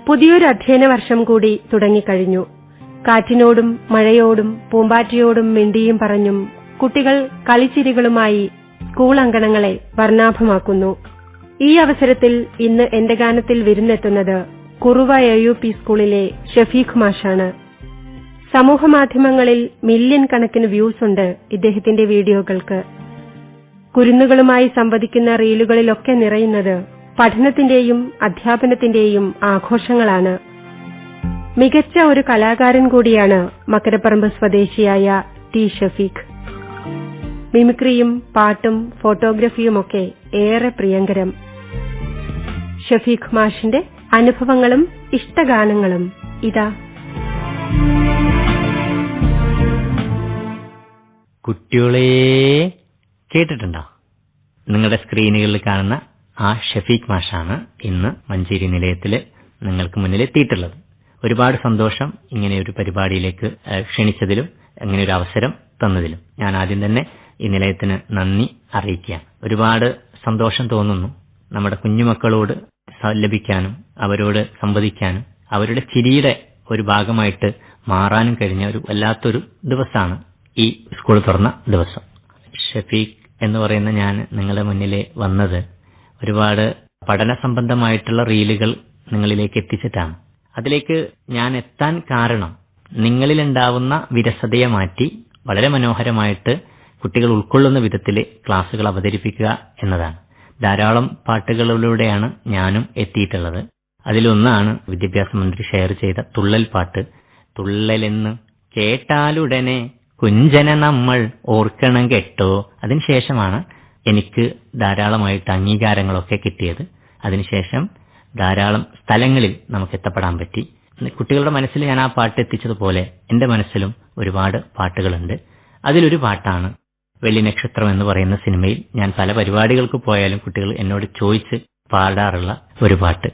പുതിയൊരു അധ്യയന വർഷം കൂടി തുടങ്ങിക്കഴിഞ്ഞു. കാറ്റിനോടും മഴയോടും പൂമ്പാറ്റയോടും മിണ്ടിയും പറഞ്ഞും കുട്ടികൾ കളിച്ചിരികളുമായി സ്കൂൾ അങ്കണങ്ങളെ വർണ്ണാഭമാക്കുന്നു. ഈ അവസരത്തിൽ ഇന്ന് എന്റെ ഗാനത്തിൽ വിരുന്നെത്തുന്നത് കുറുവ AUP സ്കൂളിലെ ഷഫീഖ് മാഷാണ്. സമൂഹമാധ്യമങ്ങളിൽ മില്യൺ കണക്കിന് വ്യൂസ് ഉണ്ട് ഇദ്ദേഹത്തിന്റെ വീഡിയോകൾക്ക്. കുരുന്നുകളുമായി സംവദിക്കുന്ന റീലുകളിലൊക്കെ നിറയുന്നത് പഠനത്തിന്റെയും അധ്യാപനത്തിന്റെയും ആഘോഷങ്ങളാണ്. മികച്ച ഒരു കലാകാരൻ കൂടിയാണ് മക്കരപ്പറമ്പ് സ്വദേശിയായ ടി ഷഫീഖ്. മിമിക്രിയും പാട്ടും ഫോട്ടോഗ്രഫിയുമൊക്കെ ഏറെ പ്രിയങ്കരം. ഷഫീഖ് മാഷിന്റെ അനുഭവങ്ങളും ഇഷ്ടഗാനങ്ങളും ഇതാ. കുട്ടികളെ കേട്ടിട്ടുണ്ടോ? നിങ്ങളുടെ സ്ക്രീനുകളിൽ കാണുന്ന ആ ഷഫീഖ് മാഷാണ് ഇന്ന് മഞ്ചേരി നിലയത്തിൽ നിങ്ങൾക്ക് മുന്നിൽ എത്തിയിട്ടുള്ളത്. ഒരുപാട് സന്തോഷം ഇങ്ങനെ ഒരു പരിപാടിയിലേക്ക് ക്ഷണിച്ചതിലും ഇങ്ങനെ ഒരു അവസരം തന്നതിലും. ഞാൻ ആദ്യം തന്നെ ഈ നിലയത്തിന് നന്ദി അറിയിക്കാം. ഒരുപാട് സന്തോഷം തോന്നുന്നു നമ്മുടെ കുഞ്ഞുമക്കളോട് ലഭിക്കാനും അവരോട് സംവദിക്കാനും അവരുടെ ചിരിയുടെ ഒരു ഭാഗമായിട്ട് മാറാനും കഴിഞ്ഞ ഒരു വല്ലാത്തൊരു ദിവസമാണ് ഈ സ്കൂൾ തുറന്ന ദിവസം. ഷഫീഖ് എന്ന് പറയുന്ന ഞാൻ നിങ്ങളുടെ മുന്നിലെ വന്നത് ഒരുപാട് പഠന സംബന്ധമായിട്ടുള്ള റീലുകൾ നിങ്ങളിലേക്ക് എത്തിച്ചിട്ടാണ്. അതിലേക്ക് ഞാൻ എത്താൻ കാരണം നിങ്ങളിലുണ്ടാവുന്ന വിരസതയെ മാറ്റി വളരെ മനോഹരമായിട്ട് കുട്ടികൾ ഉൾക്കൊള്ളുന്ന വിധത്തിൽ ക്ലാസുകൾ അവതരിപ്പിക്കുക എന്നതാണ്. ധാരാളം പാട്ടുകളിലൂടെയാണ് ഞാനും എത്തിയിട്ടുള്ളത്. അതിലൊന്നാണ് വിദ്യാഭ്യാസ മന്ത്രി ഷെയർ ചെയ്ത തുള്ളൽ പാട്ട്. തുള്ളലെന്ന് കേട്ടാലുടനെ കുഞ്ചന നമ്മൾ ഓർക്കണം കേട്ടോ. അതിനുശേഷമാണ് എനിക്ക് ധാരാളമായിട്ട് അംഗീകാരങ്ങളൊക്കെ കിട്ടിയത്. അതിനുശേഷം ധാരാളം സ്ഥലങ്ങളിൽ നമുക്ക് എത്തപ്പെടാൻ പറ്റി. കുട്ടികളുടെ മനസ്സിൽ ഞാൻ ആ പാട്ട് എത്തിച്ചതുപോലെ എന്റെ മനസ്സിലും ഒരുപാട് പാട്ടുകളുണ്ട്. അതിലൊരു പാട്ടാണ് വെള്ളി നക്ഷത്രം എന്ന് പറയുന്ന സിനിമയിൽ ഞാൻ പല പരിപാടികൾക്ക് പോയാലും കുട്ടികൾ എന്നോട് ചോദിച്ച് പാടാറുള്ള ഒരു പാട്ട്.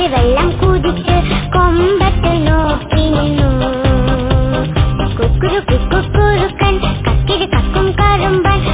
വെള്ളം കുതിച്ച് കൊമ്പത്ത് നോക്കി നിന്നു. കുക്കുരു കുക്കുറുക്കൻ കക്കിരി കക്കും കറുമ്പൻ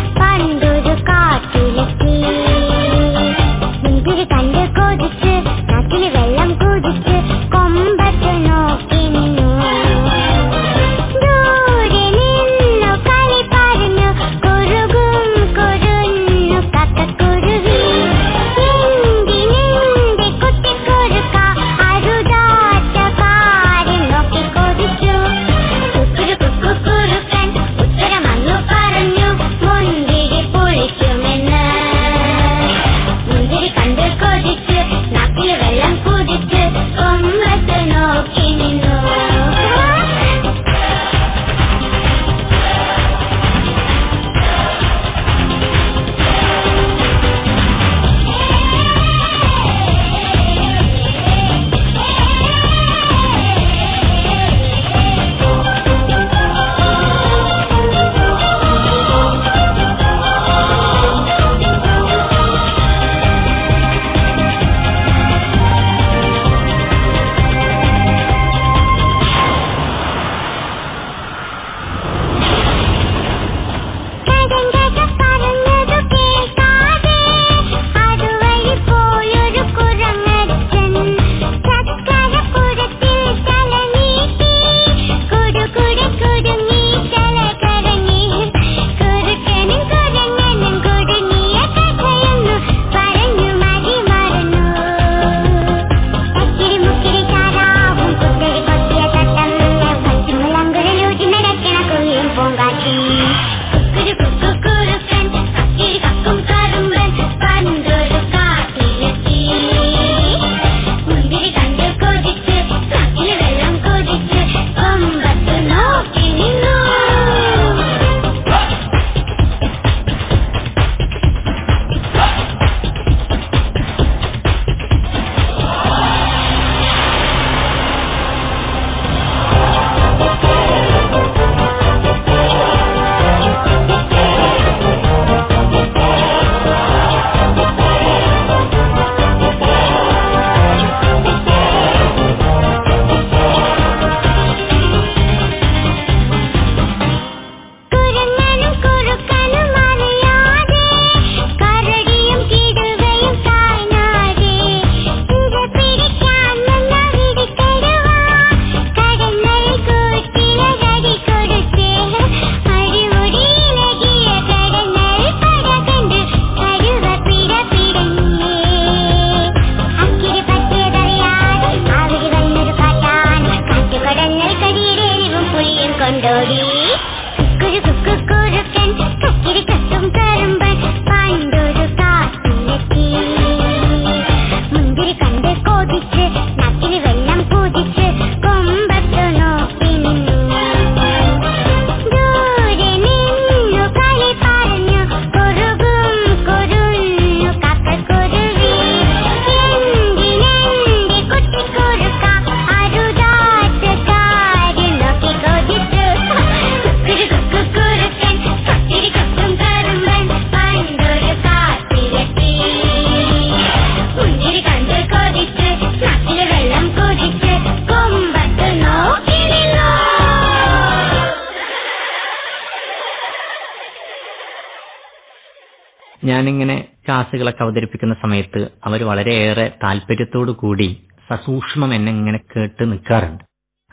ഞാനിങ്ങനെ ക്ലാസ്സുകളൊക്കെ അവതരിപ്പിക്കുന്ന സമയത്ത് അവർ വളരെയേറെ താല്പര്യത്തോടു കൂടി സസൂക്ഷ്മം എന്നെ ഇങ്ങനെ കേട്ട് നിൽക്കാറുണ്ട്.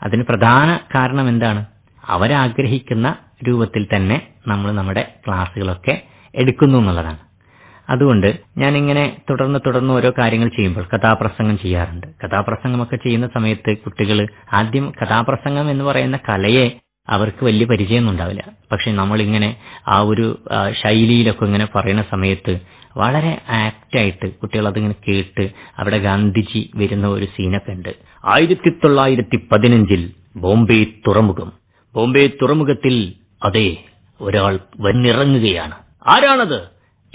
അതിന് പ്രധാന കാരണം എന്താണ്? അവരാഗ്രഹിക്കുന്ന രൂപത്തിൽ തന്നെ നമ്മൾ നമ്മുടെ ക്ലാസ്സുകളൊക്കെ എടുക്കുന്നു എന്നുള്ളതാണ്. അതുകൊണ്ട് ഞാനിങ്ങനെ തുടർന്ന് ഓരോ കാര്യങ്ങൾ ചെയ്യുമ്പോൾ കഥാപ്രസംഗം ചെയ്യാറുണ്ട്. കഥാപ്രസംഗമൊക്കെ ചെയ്യുന്ന സമയത്ത് കുട്ടികൾ ആദ്യം കഥാപ്രസംഗം എന്ന് പറയുന്ന കലയെ അവർക്ക് വലിയ പരിചയമൊന്നും ഉണ്ടാവില്ല. പക്ഷെ നമ്മളിങ്ങനെ ആ ഒരു ശൈലിയിലൊക്കെ ഇങ്ങനെ പറയുന്ന സമയത്ത് വളരെ ആപ്റ്റായിട്ട് കുട്ടികൾ അതിങ്ങനെ കേട്ട് അവിടെ ഗാന്ധിജി വരുന്ന ഒരു സീനൊക്കെ ഉണ്ട്. 1915 ബോംബെ തുറമുഖത്തിൽ അതെ ഒരാൾ വന്നിറങ്ങുകയാണ്, ആരാണത്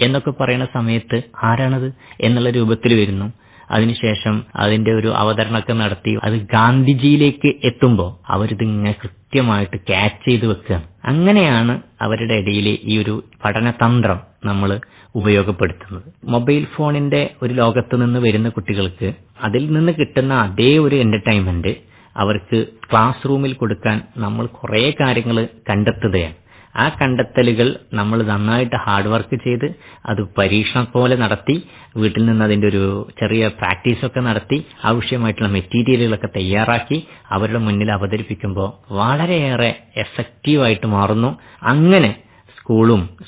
എന്നൊക്കെ പറയുന്ന സമയത്ത് ആരാണത് എന്നുള്ള രൂപത്തിൽ വരുന്നു. അതിനുശേഷം അതിന്റെ ഒരു അവതരണമൊക്കെ നടത്തി അത് ഗാന്ധിജിയിലേക്ക് എത്തുമ്പോൾ അവരിതിങ്ങനെ കൃത്യമായിട്ട് ക്യാച്ച് ചെയ്ത് വെക്കുകയാണ്. അങ്ങനെയാണ് അവരുടെ ഇടയിൽ ഈ ഒരു പഠനതന്ത്രം നമ്മൾ ഉപയോഗപ്പെടുത്തുന്നത്. മൊബൈൽ ഫോണിന്റെ ഒരു ലോകത്ത് നിന്ന് വരുന്ന കുട്ടികൾക്ക് അതിൽ നിന്ന് കിട്ടുന്ന അതേ ഒരു എന്റർടൈൻമെന്റ് അവർക്ക് ക്ലാസ് റൂമിൽ കൊടുക്കാൻ നമ്മൾ കുറേ കാര്യങ്ങൾ കണ്ടെത്തുകയാണ്. ആ കണ്ടെത്തലുകൾ നമ്മൾ നന്നായിട്ട് ഹാർഡ് വർക്ക് ചെയ്ത് അത് പരീക്ഷണം പോലെ നടത്തി വീട്ടിൽ നിന്ന് അതിന്റെ ഒരു ചെറിയ പ്രാക്ടീസൊക്കെ നടത്തി ആവശ്യമായിട്ടുള്ള മെറ്റീരിയലുകളൊക്കെ തയ്യാറാക്കി അവരുടെ മുന്നിൽ അവതരിപ്പിക്കുമ്പോൾ വളരെയേറെ എഫക്റ്റീവായിട്ട് മാറുന്നു. അങ്ങനെ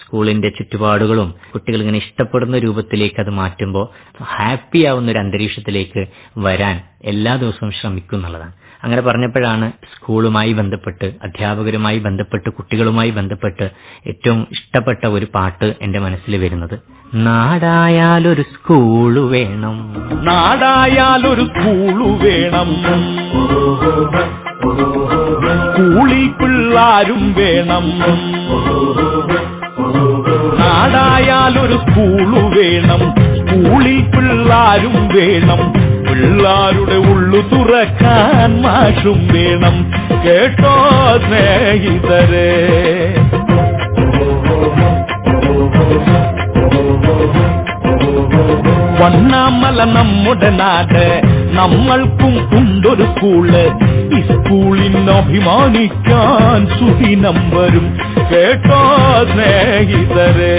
സ്കൂളിന്റെ ചുറ്റുപാടുകളും കുട്ടികൾ ഇങ്ങനെ ഇഷ്ടപ്പെടുന്ന രൂപത്തിലേക്ക് അത് മാറ്റുമ്പോൾ ഹാപ്പി ആവുന്ന ഒരു അന്തരീക്ഷത്തിലേക്ക് വരാൻ എല്ലാ ദിവസവും ശ്രമിക്കും എന്നുള്ളതാണ്. അങ്ങനെ പറഞ്ഞപ്പോഴാണ് സ്കൂളുമായി ബന്ധപ്പെട്ട്, അധ്യാപകരുമായി ബന്ധപ്പെട്ട്, കുട്ടികളുമായി ബന്ധപ്പെട്ട് ഏറ്റവും ഇഷ്ടപ്പെട്ട ഒരു പാട്ട് എന്റെ മനസ്സിൽ വരുന്നത്. നാടായാലൊരു സ്കൂള് വേണം, നാടായാലൊരു സ്കൂള് വേണം, സ്കൂളിൽ പിള്ളാരും വേണം. നാടായാലൊരു സ്കൂള് വേണം, സ്കൂളിൽ പിള്ളാരും വേണം, പിള്ളാരുടെ ഉള്ളു തുറക്കാൻ മാഷും വേണം. കേട്ടോ സ്നേഹിതരെ, വണ്ണാമല നമ്മുടെ നാട്, നമ്മൾക്കും ഉണ്ടൊരു സ്കൂള്. ഈ സ്കൂളിന് അഭിമാനിക്കാൻ സുദിനം വരും. കേട്ടോ സ്നേഹിതരെ,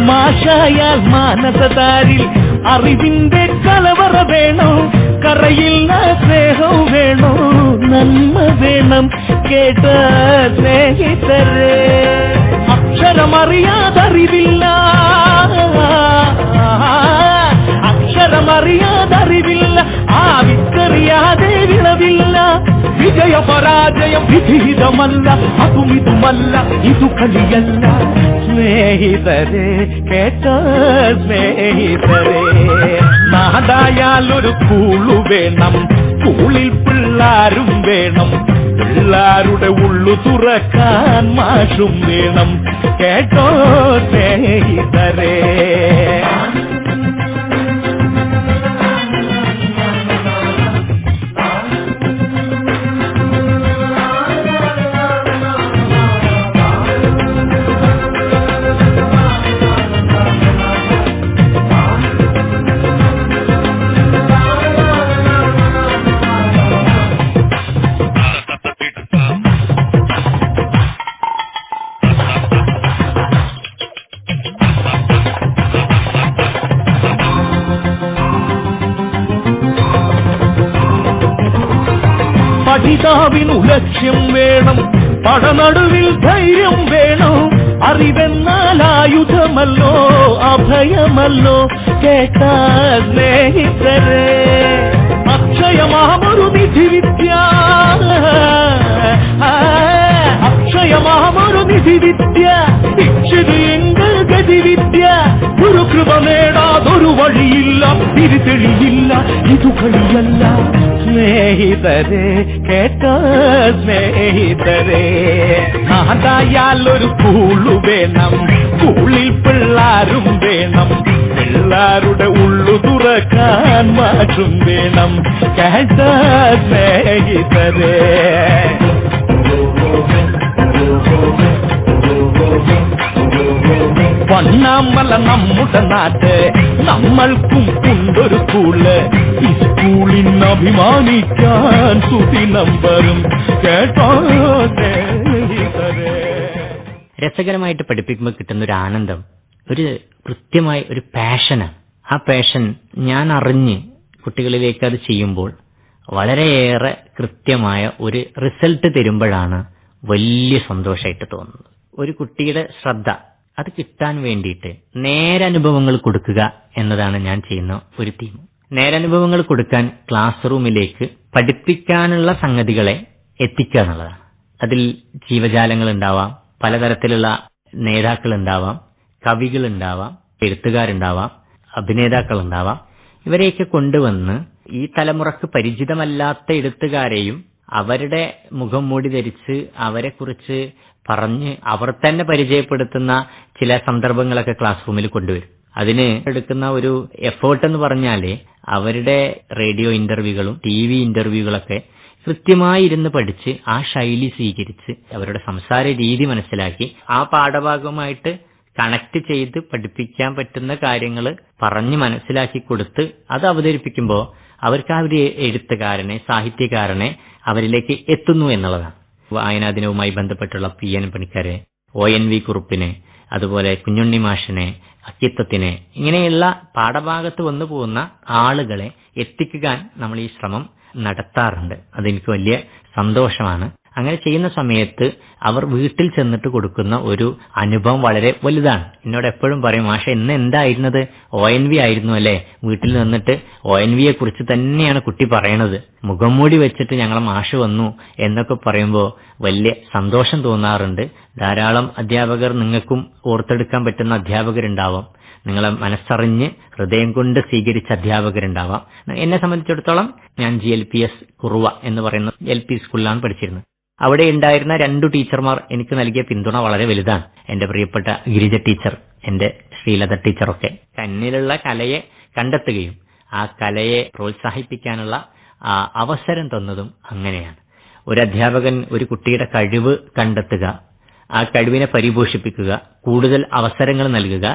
മാഷായാൽ മാനസതാരിൽ അറിവിന്റെ കലവറ വേണോ, കറയില്ല സ്നേഹം വേണോ, നന്മ വേണം. കേട്ട സ്നേഹിതരെ, അക്ഷരമറിയാതറിവില്ല, അക്ഷരമറിയാതറിവില്ല, ആ വിത്തറിയാതെ വിളവില്ല. വിജയ പരാജയം വിധിതമല്ല, അതുമിതുമല്ല, ഇതു കളിയല്ല. സ്നേഹിതരെ, കേട്ട സ്നേഹിതരെ, നാടായാലൊരു സ്കൂള് വേണം, സ്കൂളിൽ പിള്ളാരും വേണം, പിള്ളാരുടെ ഉള്ളു തുറക്കാൻ മാഷും വേണം. കേട്ടോ സ്നേഹിതരെ, പഠിതാവിനു ലക്ഷ്യം വേണം, പടനടുവിൽ ധൈര്യം വേണം. അറിവെന്നാൽ ആയുധമല്ലോ, അഭയമല്ലോ. കേട്ട സ്നേഹിതരെ, അക്ഷയമാമൊരു നിധിവിദ്യ, അക്ഷയമാമൊരു നിധിവിദ്യ, ദീക്ഷിത് എങ്കിൽ ഗതിവിദ്യ. ഒരു കൃപ നേടാതൊരു വഴിയില്ല, തിരിതെളി ಇದು ಗಳಿಯಲ್ಲ സ്നേഹിതരെ, കേട്ട സ്നേഹിതരെ. നാദായാലൊരു സ്കൂളു വേണം, സ്കൂളിൽ പിള്ളാരും വേണം, പിള്ളാരുടെ ഉള്ളു തുറക്കാൻ മാറ്റും വേണം. കേട്ട സ്നേഹിതരെ. വണ്ണാമല നമ്മുടെ നാട്ട്, നമ്മൾക്കും ഉണ്ടൊരു സ്കൂള്. ഈ സ്കൂളിന് അഭിമാനിക്കാൻ സുദിനം വരും. കേട്ടോ സ്നേഹിതരെ. രസകരമായിട്ട് പഠിപ്പിക്കുമ്പോൾ കിട്ടുന്ന ഒരു ആനന്ദം, ഒരു കൃത്യമായ ഒരു പാഷനാണ്. ആ പാഷൻ ഞാൻ അറിഞ്ഞ് കുട്ടികളിലേക്ക് അത് ചെയ്യുമ്പോൾ വളരെയേറെ കൃത്യമായ ഒരു റിസൾട്ട് തരുമ്പോഴാണ് വലിയ സന്തോഷമായിട്ട് തോന്നുന്നത്. ഒരു കുട്ടിയുടെ ശ്രദ്ധ അത് കിട്ടാൻ വേണ്ടിയിട്ട് നേരനുഭവങ്ങൾ കൊടുക്കുക എന്നതാണ് ഞാൻ ചെയ്യുന്ന ഒരു തീം. നേരനുഭവങ്ങൾ കൊടുക്കാൻ ക്ലാസ് റൂമിലേക്ക് പഠിപ്പിക്കാനുള്ള സംഗതികളെ എത്തിക്കുക എന്നുള്ളതാണ്. അതിൽ ജീവജാലങ്ങൾ ഉണ്ടാവാം, പലതരത്തിലുള്ള നേതാക്കൾ ഉണ്ടാവാം, കവികൾ ഉണ്ടാവാം, എഴുത്തുകാരുണ്ടാവാം, അഭിനേതാക്കൾ ഉണ്ടാവാം. ഇവരെയൊക്കെ കൊണ്ടുവന്ന് ഈ തലമുറക്ക് പരിചിതമല്ലാത്ത എഴുത്തുകാരെയും അവരുടെ മുഖം മൂടി ധരിച്ച് അവരെക്കുറിച്ച് പറഞ്ഞ് അവർ തന്നെ പരിചയപ്പെടുത്തുന്ന ചില സന്ദർഭങ്ങളൊക്കെ ക്ലാസ് റൂമിൽ കൊണ്ടുവരും. അതിന് എടുക്കുന്ന ഒരു എഫേർട്ട് എന്ന് പറഞ്ഞാല് അവരുടെ റേഡിയോ ഇന്റർവ്യൂകളും TV ഇന്റർവ്യൂകളൊക്കെ കൃത്യമായി ഇരുന്ന് പഠിച്ച് ആ ശൈലി സ്വീകരിച്ച് അവരുടെ സംസാര രീതി മനസ്സിലാക്കി ആ പാഠഭാഗവുമായിട്ട് കണക്ട് ചെയ്ത് പഠിപ്പിക്കാൻ പറ്റുന്ന കാര്യങ്ങൾ പറഞ്ഞ് മനസ്സിലാക്കി കൊടുത്ത് അത് അവതരിപ്പിക്കുമ്പോൾ അവർക്ക് ആ ഒരു എഴുത്തുകാരനെ, സാഹിത്യകാരനെ അവരിലേക്ക് എത്തുന്നു എന്നുള്ളതാണ്. വായനാ ദിനവുമായി ബന്ധപ്പെട്ടുള്ള PN പണിക്കരെ, ONV കുറുപ്പിനെ, അതുപോലെ കുഞ്ഞുണ്ണി മാഷിനെ, അക്കിത്തത്തിനെ, ഇങ്ങനെയുള്ള പാഠഭാഗത്ത് വന്നു പോകുന്ന ആളുകളെ എത്തിക്കാൻ നമ്മൾ ഈ ശ്രമം നടത്താറുണ്ട്. അതെനിക്ക് വലിയ സന്തോഷമാണ്. അങ്ങനെ ചെയ്യുന്ന സമയത്ത് അവർ വീട്ടിൽ ചെന്നിട്ട് കൊടുക്കുന്ന ഒരു അനുഭവം വളരെ വലുതാണ്. എന്നോട് എപ്പോഴും പറയും, മാഷ ഇന്ന് എന്തായിരുന്നത്, ONV ആയിരുന്നു അല്ലേ, വീട്ടിൽ നിന്നിട്ട് ONVയെ കുറിച്ച് തന്നെയാണ് കുട്ടി പറയണത്, മുഖം മൂടി വെച്ചിട്ട് ഞങ്ങളെ മാഷ് വന്നു എന്നൊക്കെ പറയുമ്പോൾ വലിയ സന്തോഷം തോന്നാറുണ്ട്. ധാരാളം അധ്യാപകർ, നിങ്ങൾക്കും ഓർത്തെടുക്കാൻ പറ്റുന്ന അധ്യാപകരുണ്ടാവാം, നിങ്ങളെ മനസ്സറിഞ്ഞ് ഹൃദയം കൊണ്ട് സ്വീകരിച്ച അധ്യാപകരുണ്ടാവാം. എന്നെ സംബന്ധിച്ചിടത്തോളം ഞാൻ GLPS കുറുവ എന്ന് പറയുന്ന LP സ്കൂളിലാണ് പഠിച്ചിരുന്നത്. അവിടെ ഉണ്ടായിരുന്ന 2 ടീച്ചർമാർ എനിക്ക് നൽകിയ പിന്തുണ വളരെ വലുതാണ്. എന്റെ പ്രിയപ്പെട്ട ഗിരിജ ടീച്ചർ, എന്റെ ശ്രീലത ടീച്ചറൊക്കെ തന്നിലുള്ള കലയെ കണ്ടെത്തുകയും ആ കലയെ പ്രോത്സാഹിപ്പിക്കാനുള്ള അവസരം തന്നതും അങ്ങനെയാണ്. ഒരു അധ്യാപകൻ ഒരു കുട്ടിയുടെ കഴിവ് കണ്ടെത്തുക, ആ കഴിവിനെ പരിപോഷിപ്പിക്കുക, കൂടുതൽ അവസരങ്ങൾ നൽകുക.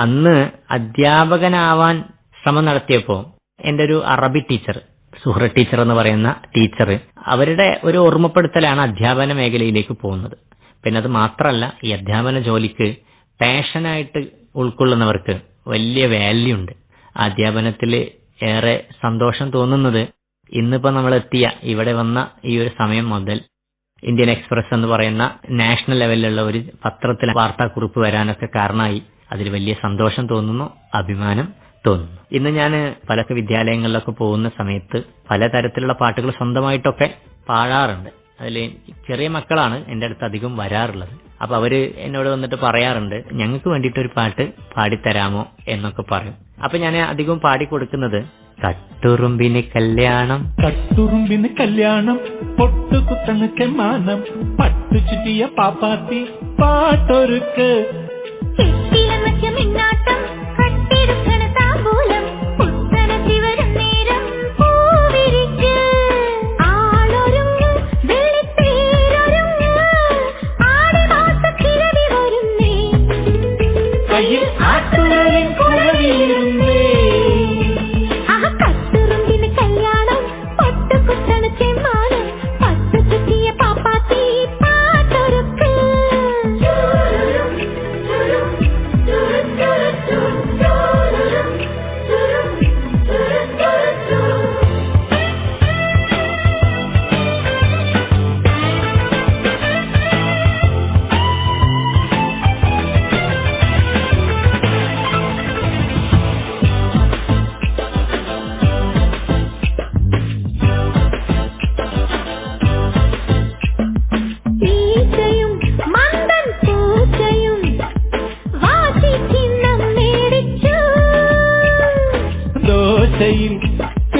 അന്ന് അധ്യാപകനാവാൻ ശ്രമം നടത്തിയപ്പോൾ എന്റെ ഒരു അറബി ടീച്ചർ, സുഹ്റ ടീച്ചർ എന്ന് പറയുന്ന ടീച്ചർ, അവരുടെ ഒരു ഓർമ്മപ്പെടുത്തലാണ് അധ്യാപന മേഖലയിലേക്ക് പോകുന്നത്. പിന്നെ അത് മാത്രമല്ല, ഈ അധ്യാപന ജോലിക്ക് പാഷനായിട്ട് ഉൾക്കൊള്ളുന്നവർക്ക് വലിയ വാല്യൂ ഉണ്ട്. അധ്യാപനത്തിൽ ഏറെ സന്തോഷം തോന്നുന്നത് ഇന്നിപ്പോ നമ്മൾ എത്തിയ ഇവിടെ വന്ന ഈ ഒരു സമയം മുതൽ ഇന്ത്യൻ എക്സ്പ്രസ് എന്ന് പറയുന്ന നാഷണൽ ലെവലിലുള്ള ഒരു പത്രത്തിലെ വാർത്താക്കുറിപ്പ് വരാനൊക്കെ കാരണമായി. അതിൽ വലിയ സന്തോഷം തോന്നുന്നു, അഭിമാനം തോന്നുന്നു. ഇന്ന് ഞാൻ പല വിദ്യാലയങ്ങളിലൊക്കെ പോകുന്ന സമയത്ത് പലതരത്തിലുള്ള പാട്ടുകൾ സ്വന്തമായിട്ടൊക്കെ പാടാറുണ്ട്. അതിൽ ചെറിയ മക്കളാണ് എൻ്റെ അടുത്ത് അധികം വരാറുള്ളത്. അപ്പൊ അവര് എന്നോട് വന്നിട്ട് പറയാറുണ്ട്, ഞങ്ങൾക്ക് വേണ്ടിയിട്ടൊരു പാട്ട് പാടിത്തരാമോ എന്നൊക്കെ പറയും. അപ്പൊ ഞാൻ അധികം പാടിക്കൊടുക്കുന്നത് കട്ടുറുമ്പിന് കല്യാണം, കട്ടുറുമ്പിന് കല്യാണം, പൊട്ടുകുത്തണ ചെമ്മാനം, പട്ടു ചുറ്റിയ പാപ്പാത്തി പാട്ടൊരുക്ക്,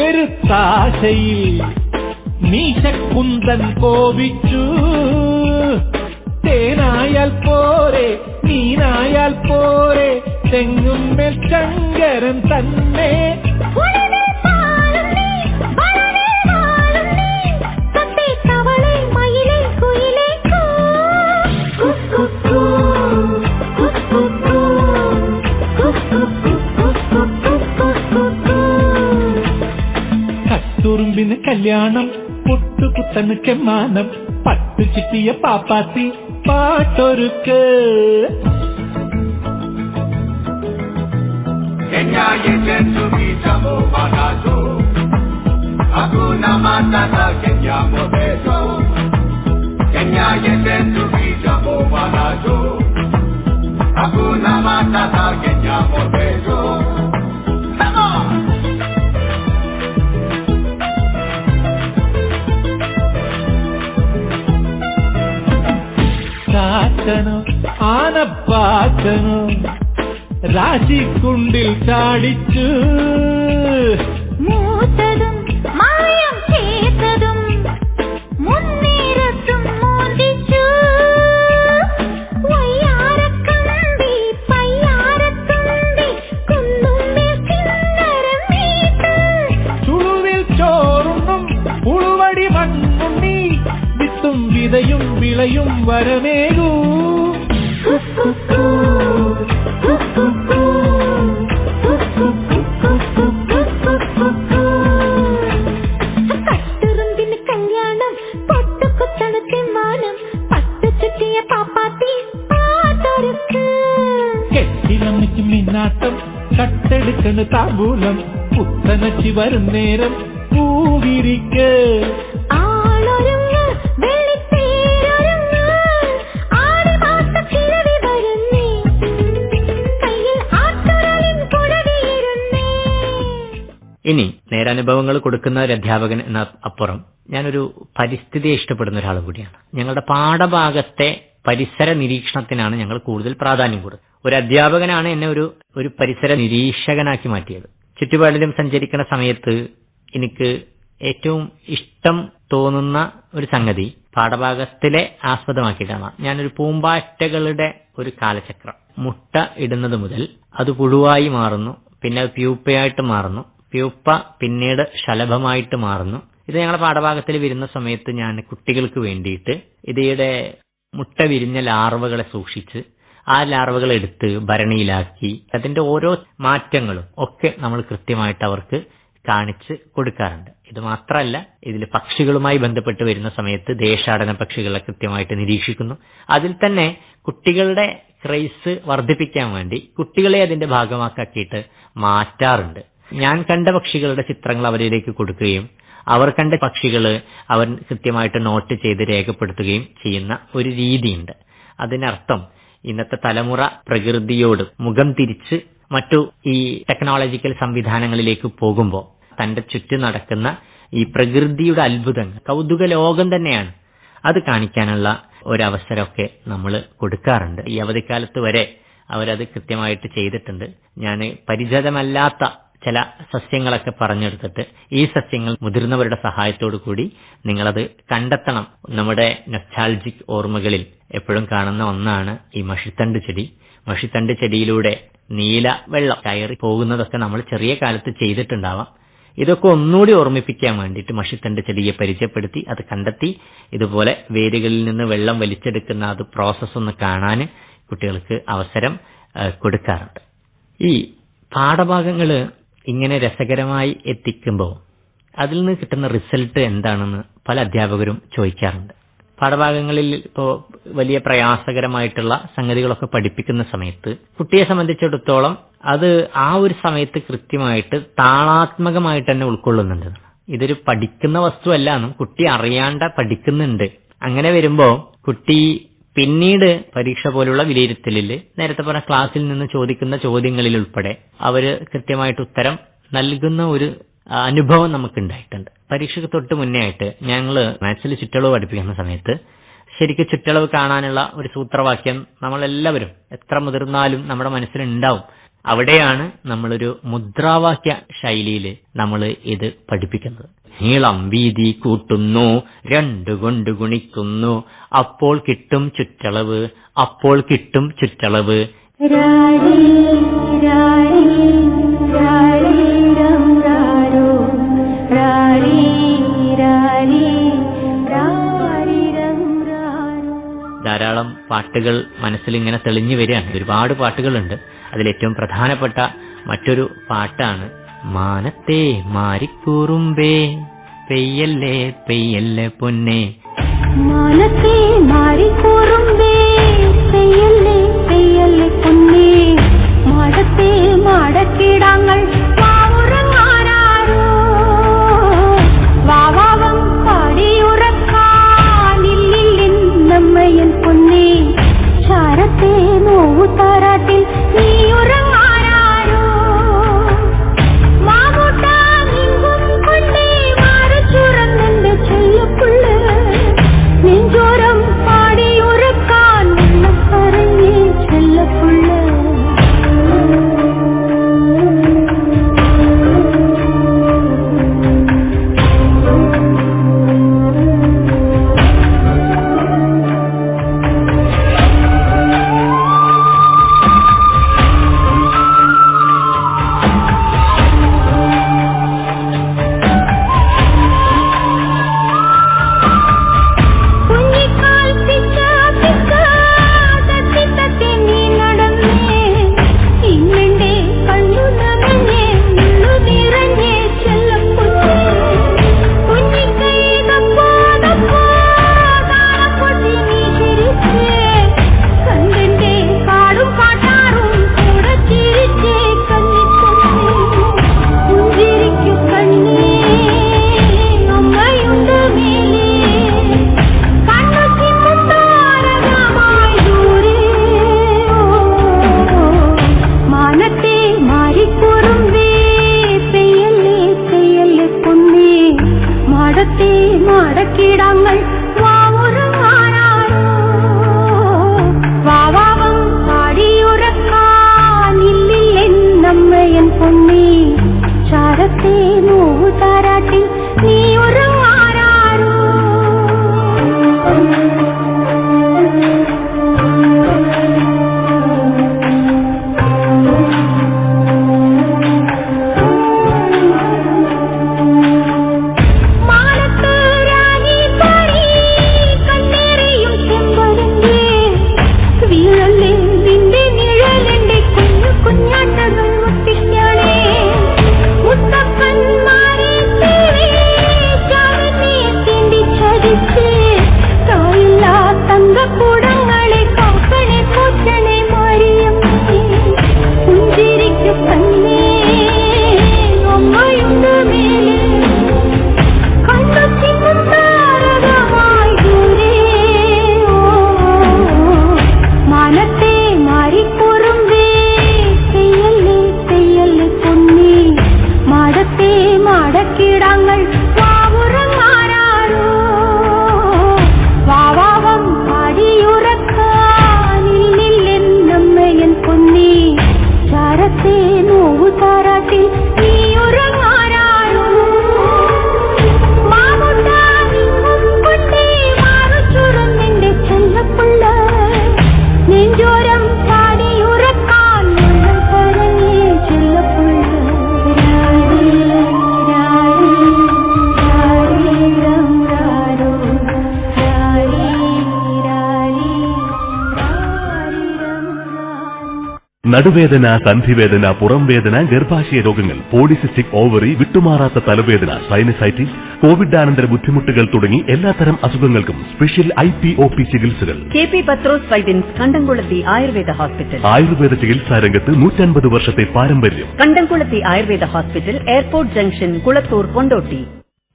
പെരുത്താശയിൽ മീശക്കുന്തൻ കോപിച്ചു. തേനായാൽ പോരെ നീനായാൽ പോരെ തെങ്ങുമ്മേൽ ശങ്കരൻ തന്നെ. കട്ടുറുമ്പിന് കല്യാണം പൊട്ടുകുത്തന് കെമ്മാനം പട്ടു ചിറ്റിയ പാപ്പാത്തി പാട്ടൊരുക്ക്. Kenya yetu kitamo bagazo Hakuna matata Kenya mobezo Kenya yetu kitamo bagazo Hakuna matata Kenya mobezo. Come on! കാറ്റനോ ആനപ്പാറ്റനോ രാശിക്കുണ്ടിൽ ചാടിച്ചു. മൂത്തതും മായം ചേർത്തതും മുന്നേറത്തും മോന്തിച്ചു. വയ്യാരക്കമ്പി പയ്യാരത്തുമ്പി കുന്നുമ്മേൽ കിന്നരം മീട്ട്. ചുളുവിൽ ചോറുണ്ണും പുളുവടി മണ്ണുണ്ണി വിത്തും വിതയും വിളയും വരവേകൂ. കട്ടുറുമ്പിന് കല്യാണം പൊട്ടുകുത്തണ് കെമ്മാനം പട്ടു ചുറ്റിയ പാപ്പാത്തി പാട്ടൊരുക്ക്. കെട്ടിലമ്മയ്ക്ക് മിന്നാട്ടം കട്ടെടുക്കണ് താമ്പൂലം പുത്തനച്ചി വരും നേരം പൂവിരിക്ക്. ആളൊരുങ്ങ് വെള്ളിത്തേരൊരുങ്ങ് ആടുമാസ കിഴവി വരുന്നേ കയ്യിൽ ആട്ടുറലിൻ കുഴവിയിരുന്നേ. ഇനി നേരനുഭവങ്ങൾ കൊടുക്കുന്ന ഒരു അധ്യാപകൻ എന്ന അപ്പുറം ഞാനൊരു പരിസ്ഥിതിയെ ഇഷ്ടപ്പെടുന്ന ഒരാൾ കൂടിയാണ്. ഞങ്ങളുടെ പാഠഭാഗത്തെ പരിസര നിരീക്ഷണത്തിനാണ് ഞങ്ങൾ കൂടുതൽ പ്രാധാന്യം കൊടുക്കുന്നത്. ഒരു അധ്യാപകനാണ് എന്നെ ഒരു പരിസര നിരീക്ഷകനാക്കി മാറ്റിയത്. ചുറ്റുപാടിലും സഞ്ചരിക്കുന്ന സമയത്ത് എനിക്ക് ഏറ്റവും ഇഷ്ടം തോന്നുന്ന ഒരു സംഗതി പാഠഭാഗത്തിലെ ആസ്പദമാക്കിയിട്ടാണ്. ഞാനൊരു പൂമ്പാറ്റകളുടെ ഒരു കാലചക്രം, മുട്ട ഇടുന്നത് മുതൽ അത് പുഴുവായി മാറുന്നു, പിന്നെ അത് പ്യൂപ്പയായിട്ട് മാറുന്നു, പ്യൂപ്പ പിന്നീട് ശലഭമായിട്ട് മാറുന്നു. ഇത് ഞങ്ങളുടെ പാഠഭാഗത്തിൽ വരുന്ന സമയത്ത് ഞാൻ കുട്ടികൾക്ക് വേണ്ടിയിട്ട് ഇതിയുടെ മുട്ട വിരിഞ്ഞ ലാർവകളെ സൂക്ഷിച്ച് ആ ലാർവകൾ എടുത്ത് ഭരണിയിലാക്കി അതിന്റെ ഓരോ മാറ്റങ്ങളും ഒക്കെ നമ്മൾ കൃത്യമായിട്ട് അവർക്ക് കാണിച്ച് കൊടുക്കാറുണ്ട്. ഇത് മാത്രമല്ല, ഇതിൽ പക്ഷികളുമായി ബന്ധപ്പെട്ട് വരുന്ന സമയത്ത് ദേശാടന പക്ഷികളെ കൃത്യമായിട്ട് നിരീക്ഷിക്കുന്നു. അതിൽ തന്നെ കുട്ടികളുടെ ക്രൈസ് വർദ്ധിപ്പിക്കാൻ വേണ്ടി കുട്ടികളെ അതിന്റെ ഭാഗമാക്കിയിട്ട് മാറ്റാറുണ്ട്. ഞാൻ കണ്ട പക്ഷികളുടെ ചിത്രങ്ങൾ അവരിലേക്ക് കൊടുക്കുകയും അവർ കണ്ട പക്ഷികൾ അവർ കൃത്യമായിട്ട് നോട്ട് ചെയ്ത് രേഖപ്പെടുത്തുകയും ചെയ്യുന്ന ഒരു രീതിയുണ്ട്. അതിനർത്ഥം ഇന്നത്തെ തലമുറ പ്രകൃതിയോട് മുഖം തിരിച്ച് മറ്റു ഈ ടെക്നോളജിക്കൽ സംവിധാനങ്ങളിലേക്ക് പോകുമ്പോൾ തന്റെ ചുറ്റും നടക്കുന്ന ഈ പ്രകൃതിയുടെ അത്ഭുതങ്ങൾ കൗതുക ലോകം തന്നെയാണ്. അത് കാണിക്കാനുള്ള ഒരവസരമൊക്കെ നമ്മൾ കൊടുക്കാറുണ്ട്. ഈ അവധിക്കാലത്ത് വരെ അവരത് കൃത്യമായിട്ട് ചെയ്തിട്ടുണ്ട്. ഞാൻ പരിചിതമല്ലാത്ത ചില സസ്യങ്ങളൊക്കെ പറഞ്ഞെടുത്തിട്ട് ഈ സസ്യങ്ങൾ മുതിർന്നവരുടെ സഹായത്തോടു കൂടി നിങ്ങളത് കണ്ടെത്തണം. നമ്മുടെ നൊസ്റ്റാൾജിക് ഓർമ്മകളിൽ എപ്പോഴും കാണുന്ന ഒന്നാണ് ഈ മഷിത്തണ്ട് ചെടി. മഷിത്തണ്ട് ചെടിയിലൂടെ നീല വെള്ളം കയറി പോകുന്നതൊക്കെ നമ്മൾ ചെറിയ കാലത്ത് ചെയ്തിട്ടുണ്ടാവാം. ഇതൊക്കെ ഒന്നുകൂടി ഓർമ്മിപ്പിക്കാൻ വേണ്ടിയിട്ട് മഷിത്തണ്ട് ചെടിയെ പരിചയപ്പെടുത്തി അത് കണ്ടെത്തി ഇതുപോലെ വേരുകളിൽ നിന്ന് വെള്ളം വലിച്ചെടുക്കുന്ന അത് പ്രോസസ്സ് ഒന്ന് കാണാൻ കുട്ടികൾക്ക് അവസരം കൊടുക്കാറുണ്ട്. ഈ പാഠഭാഗങ്ങൾ ഇങ്ങനെ രസകരമായി എത്തിക്കുമ്പോൾ അതിൽ നിന്ന് കിട്ടുന്ന റിസൾട്ട് എന്താണെന്ന് പല അധ്യാപകരും ചോദിക്കാറുണ്ട്. പാഠഭാഗങ്ങളിൽ ഇപ്പോൾ വലിയ പ്രയാസകരമായിട്ടുള്ള സംഗതികളൊക്കെ പഠിപ്പിക്കുന്ന സമയത്ത് കുട്ടിയെ സംബന്ധിച്ചിടത്തോളം അത് ആ ഒരു സമയത്ത് കൃത്യമായിട്ട് താളാത്മകമായിട്ട് തന്നെ ഉൾക്കൊള്ളുന്നുണ്ട്. ഇതൊരു പഠിക്കുന്ന വസ്തുവല്ല എന്നും കുട്ടി അറിയാണ്ട പഠിക്കുന്നുണ്ട്. അങ്ങനെ വരുമ്പോൾ കുട്ടി പിന്നീട് പരീക്ഷ പോലുള്ള വിലയിരുത്തലിൽ നേരത്തെ പറഞ്ഞ ക്ലാസ്സിൽ നിന്ന് ചോദിക്കുന്ന ചോദ്യങ്ങളിൽ ഉൾപ്പെടെ അവര് കൃത്യമായിട്ട് ഉത്തരം നൽകുന്ന ഒരു അനുഭവം നമുക്ക് ഉണ്ടായിട്ടുണ്ട്. പരീക്ഷയ്ക്ക് തൊട്ട് മുന്നേ ആയിട്ട് ഞങ്ങൾ മാത്സിൽ ചുറ്റളവ് പഠിപ്പിക്കുന്ന സമയത്ത് ശരിക്കും ചുറ്റളവ് കാണാനുള്ള ഒരു സൂത്രവാക്യം നമ്മളെല്ലാവരും എത്ര മുതിർന്നാലും നമ്മുടെ മനസ്സിലുണ്ടാവും. അവിടെയാണ് നമ്മളൊരു മുദ്രാവാക്യ ശൈലിയിൽ നമ്മൾ ഇത് പഠിപ്പിക്കുന്നത്. നീളം വീതി കൂട്ടുന്നു, 2 കൊണ്ട് ഗുണിക്കുന്നു, അപ്പോൾ കിട്ടും ചുറ്റളവ്, അപ്പോൾ കിട്ടും ചുറ്റളവ്. രാരി രാരി രാരി രം രാരോ രാരി രാരി രാരി രം രാരോ. ധാരാളം പാട്ടുകൾ മനസ്സിലിങ്ങനെ തെളിഞ്ഞു വരികയാണ്. ഒരുപാട് പാട്ടുകളുണ്ട്. അതിലേറ്റവും പ്രധാനപ്പെട്ട മറ്റൊരു പാട്ടാണ് മാനത്തെ മാരിക്കൂറുമ്പേ പെയ്യല്ലേ പെയ്യല്ലേ പൊന്നെ. മാനത്തെ മാരിക്കൂറുമ്പേ പെയ്യല്ലേ പെയ്യല്ലേ പൊന്നേ. മാടത്തെ മാടക്കിടാങ്ങൾ വാവുറങ്ങാനാരോ വാവാവം പാടിയുറക്കാനില്ലിന്നമ്മയൻ പൊന്നേ. ചാരത്തെ നോവു താരാട്ടിൽ നീ ഉറങ്ങാനാരോ മാമൂട്ടാ നിങ്കും പൊന്നേ. മാറച്ചുറന്നെന്റെ ചെല്ലപ്പുള്ള നെഞ്ചോരം പാടിയുറക്കാൻ പറഞ്ഞേ ചെല്ലപ്പുള്ള. മാടക്കിടാങ്ങൾ വാവുറങ്ങാനാരോ വാവാവം പാടിയുറക്കാനില്ലിന്നമ്മയൻ പൊന്നേ. ചാരത്തെ നോവു താരാട്ടിൽ നീ ഉറങ്ങാനാരോ. നടുവേദന, സന്ധിവേദന, പുറംവേദന, ഗർഭാശയ രോഗങ്ങൾ, പോളിസിസ്റ്റിക് ഓവറി, വിട്ടുമാറാത്ത തലവേദന, സൈനസൈറ്റിസ്, കോവിഡാനന്തര ബുദ്ധിമുട്ടുകൾ തുടങ്ങി എല്ലാത്തരം അസുഖങ്ങൾക്കും സ്പെഷ്യൽ IPOP ചികിത്സകൾ. KP പത്രോസ് വൈദ്യൻസ് കണ്ടംകുളത്തി ആയുർവേദ ഹോസ്പിറ്റൽ. ആയുർവേദ ചികിത്സാ രംഗത്ത് 150 വർഷത്തെ പാരമ്പര്യം. Kandamkulathy Ayurveda hospital, airport junction, Kulathur, Kondotty.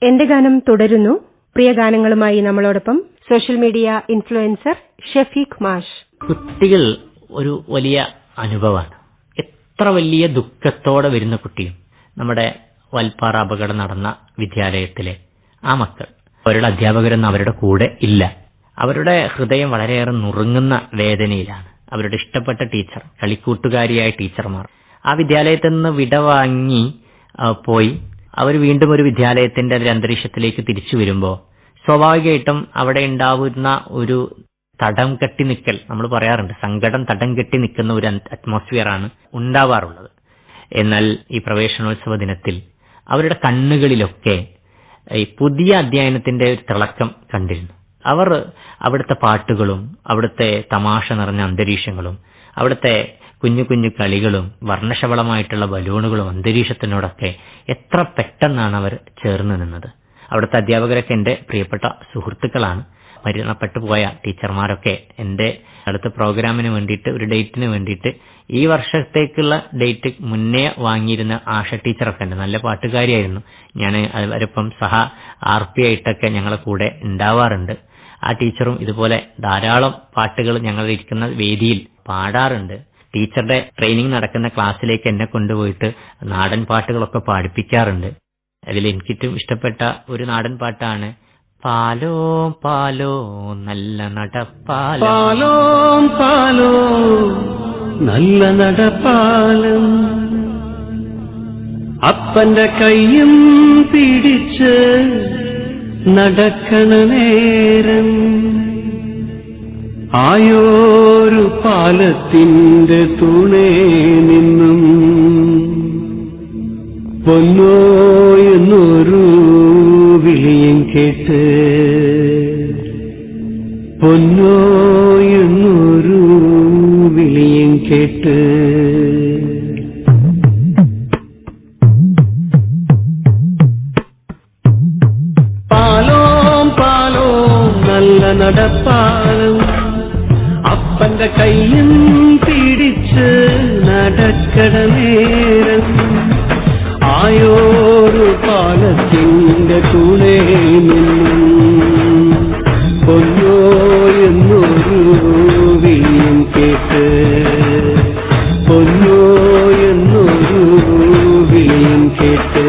എന്റെ ഗാനം തുടരുന്നു. പ്രിയ ഗാനങ്ങളുമായി നമ്മളോടൊപ്പം സോഷ്യൽ മീഡിയ ഇൻഫ്ലുവൻസർ ഷെഫീഖ് മാഷ്. കുട്ടികൾ ഒരു വലിയ അനുഭവമാണ്. എത്ര വലിയ ദുഃഖത്തോടെ വരുന്ന കുട്ടിയും നമ്മുടെ വൽപ്പാറ അപകടം നടന്ന വിദ്യാലയത്തിലെ ആ മക്കൾ, അവരുടെ അധ്യാപകരൊന്നും അവരുടെ കൂടെ ഇല്ല. അവരുടെ ഹൃദയം വളരെയേറെ നുറുങ്ങുന്ന വേദനയിലാണ്. അവരുടെ ഇഷ്ടപ്പെട്ട ടീച്ചർ, കളിക്കൂട്ടുകാരിയായ ടീച്ചർമാർ ആ വിദ്യാലയത്തിൽ നിന്ന് വിടവാങ്ങി പോയി അവർ വീണ്ടും ഒരു വിദ്യാലയത്തിന്റെ ഒരു അന്തരീക്ഷത്തിലേക്ക് തിരിച്ചു വരുമ്പോൾ സ്വാഭാവികമായിട്ടും അവിടെ ഉണ്ടാവുന്ന ഒരു തടം കെട്ടി നിൽക്കൽ, നമ്മൾ പറയാറുണ്ട് സങ്കടം തടം കെട്ടി നിൽക്കുന്ന ഒരു അറ്റ്മോസ്ഫിയറാണ് ഉണ്ടാവാറുള്ളത്. എന്നാൽ ഈ പ്രവേശനോത്സവ ദിനത്തിൽ അവരുടെ കണ്ണുകളിലൊക്കെ ഈ പുതിയ അധ്യയനത്തിന്റെ ഒരു തിളക്കം കണ്ടിരുന്നു. അവർ അവിടുത്തെ പാട്ടുകളും അവിടുത്തെ തമാശ നിറഞ്ഞ അന്തരീക്ഷങ്ങളും അവിടുത്തെ കുഞ്ഞു കുഞ്ഞു കളികളും വർണ്ണശബളമായിട്ടുള്ള ബലൂണുകളും അന്തരീക്ഷത്തിനോടൊക്കെ എത്ര പെട്ടെന്നാണ് അവർ ചേർന്ന് നിന്നത്. അവിടുത്തെ അധ്യാപകരൊക്കെ എൻ്റെ പ്രിയപ്പെട്ട സുഹൃത്തുക്കളാണ്. മരണപ്പെട്ടു പോയ ടീച്ചർമാരൊക്കെ എൻ്റെ അടുത്ത പ്രോഗ്രാമിന് വേണ്ടിയിട്ട്, ഒരു ഡേറ്റിന് വേണ്ടിയിട്ട്, ഈ വർഷത്തേക്കുള്ള ഡേറ്റ് മുന്നേ വാങ്ങിയിരുന്ന ആഷ ടീച്ചറൊക്കെ ഉണ്ട്. നല്ല പാട്ടുകാരിയായിരുന്നു. ഞാൻ അവരൊപ്പം RP ആയിട്ടൊക്കെ ഞങ്ങളെ കൂടെ ഉണ്ടാവാറുണ്ട്. ആ ടീച്ചറും ഇതുപോലെ ധാരാളം പാട്ടുകൾ ഞങ്ങളിരിക്കുന്ന വേദിയിൽ പാടാറുണ്ട്. ടീച്ചറുടെ ട്രെയിനിങ് നടക്കുന്ന ക്ലാസ്സിലേക്ക് എന്നെ കൊണ്ടുപോയിട്ട് നാടൻ പാട്ടുകളൊക്കെ പാടിപ്പിക്കാറുണ്ട്. അതിൽ എനിക്കേറ്റവും ഇഷ്ടപ്പെട്ട ഒരു നാടൻ പാട്ടാണ് പാലോ പാലോ നല്ല നടപ്പാലം, പാലോ പാലോ നല്ല നടപ്പാലം, അപ്പന്റെ കയ്യും പിടിച്ച് നടക്കണ നേരം ആയോരു പാലത്തിന്റെ തുണേ നിന്നും പൊന്നോ എന്നൊരു വിളിയും കേട്ട്, പൊന്നോ എന്നൊരു വിളിയും കേട്ട്. പാലോ പാലോ നല്ല നടപ്പാലം, അപ്പന്റെ കയ്യും പിടിച്ച് നടക്കണ നേരം ആയോരു പാലത്തിന്റെ തുണേ നിന്നും പൊന്നോ എന്നൊരു വിളിയും കേട്ട്, പൊന്നോ എന്നൊരു വിളിയും കേട്ട്.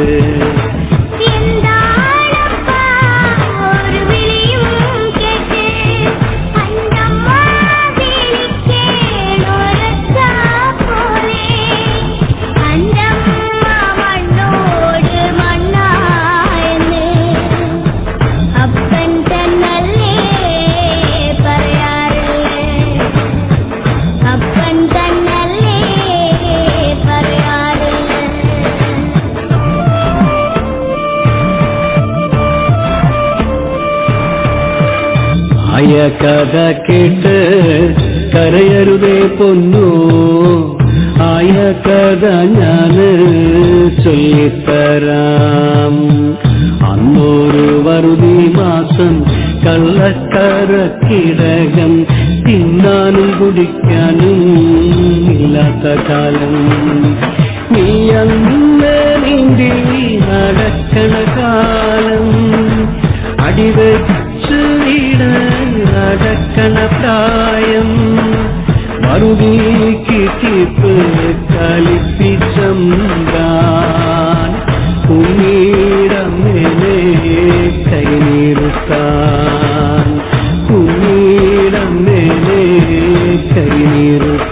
കഥ കേട്ട് കരയരുതേ പൊന്നോ, ആയ കഥ ഞാന് ചൊല്ലിത്തരാം. അന്നൊരു വറുതി മാസം കള്ളക്കരക്കിടകം തിന്നാനും കുടിക്കാനും ഇല്ലാത്ത കാലം, നീ അന്ന് നീന്തി നടക്കണ കാലം, അടിവെച്ച് നടക്കണ പ്രായം, മറുതീക്ക് കിപ്പ് കളിപ്പിച്ചമ്പാൻ കുഞ്ഞീടമേലെ കൈനീറുത്താൻ, കുഞ്ഞീടമേലെ കൈനീറുത്താൻ.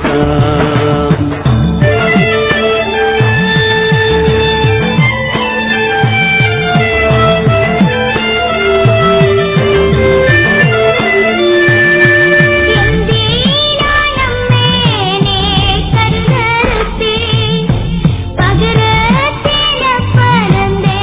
പകരത്തില പരന്തേ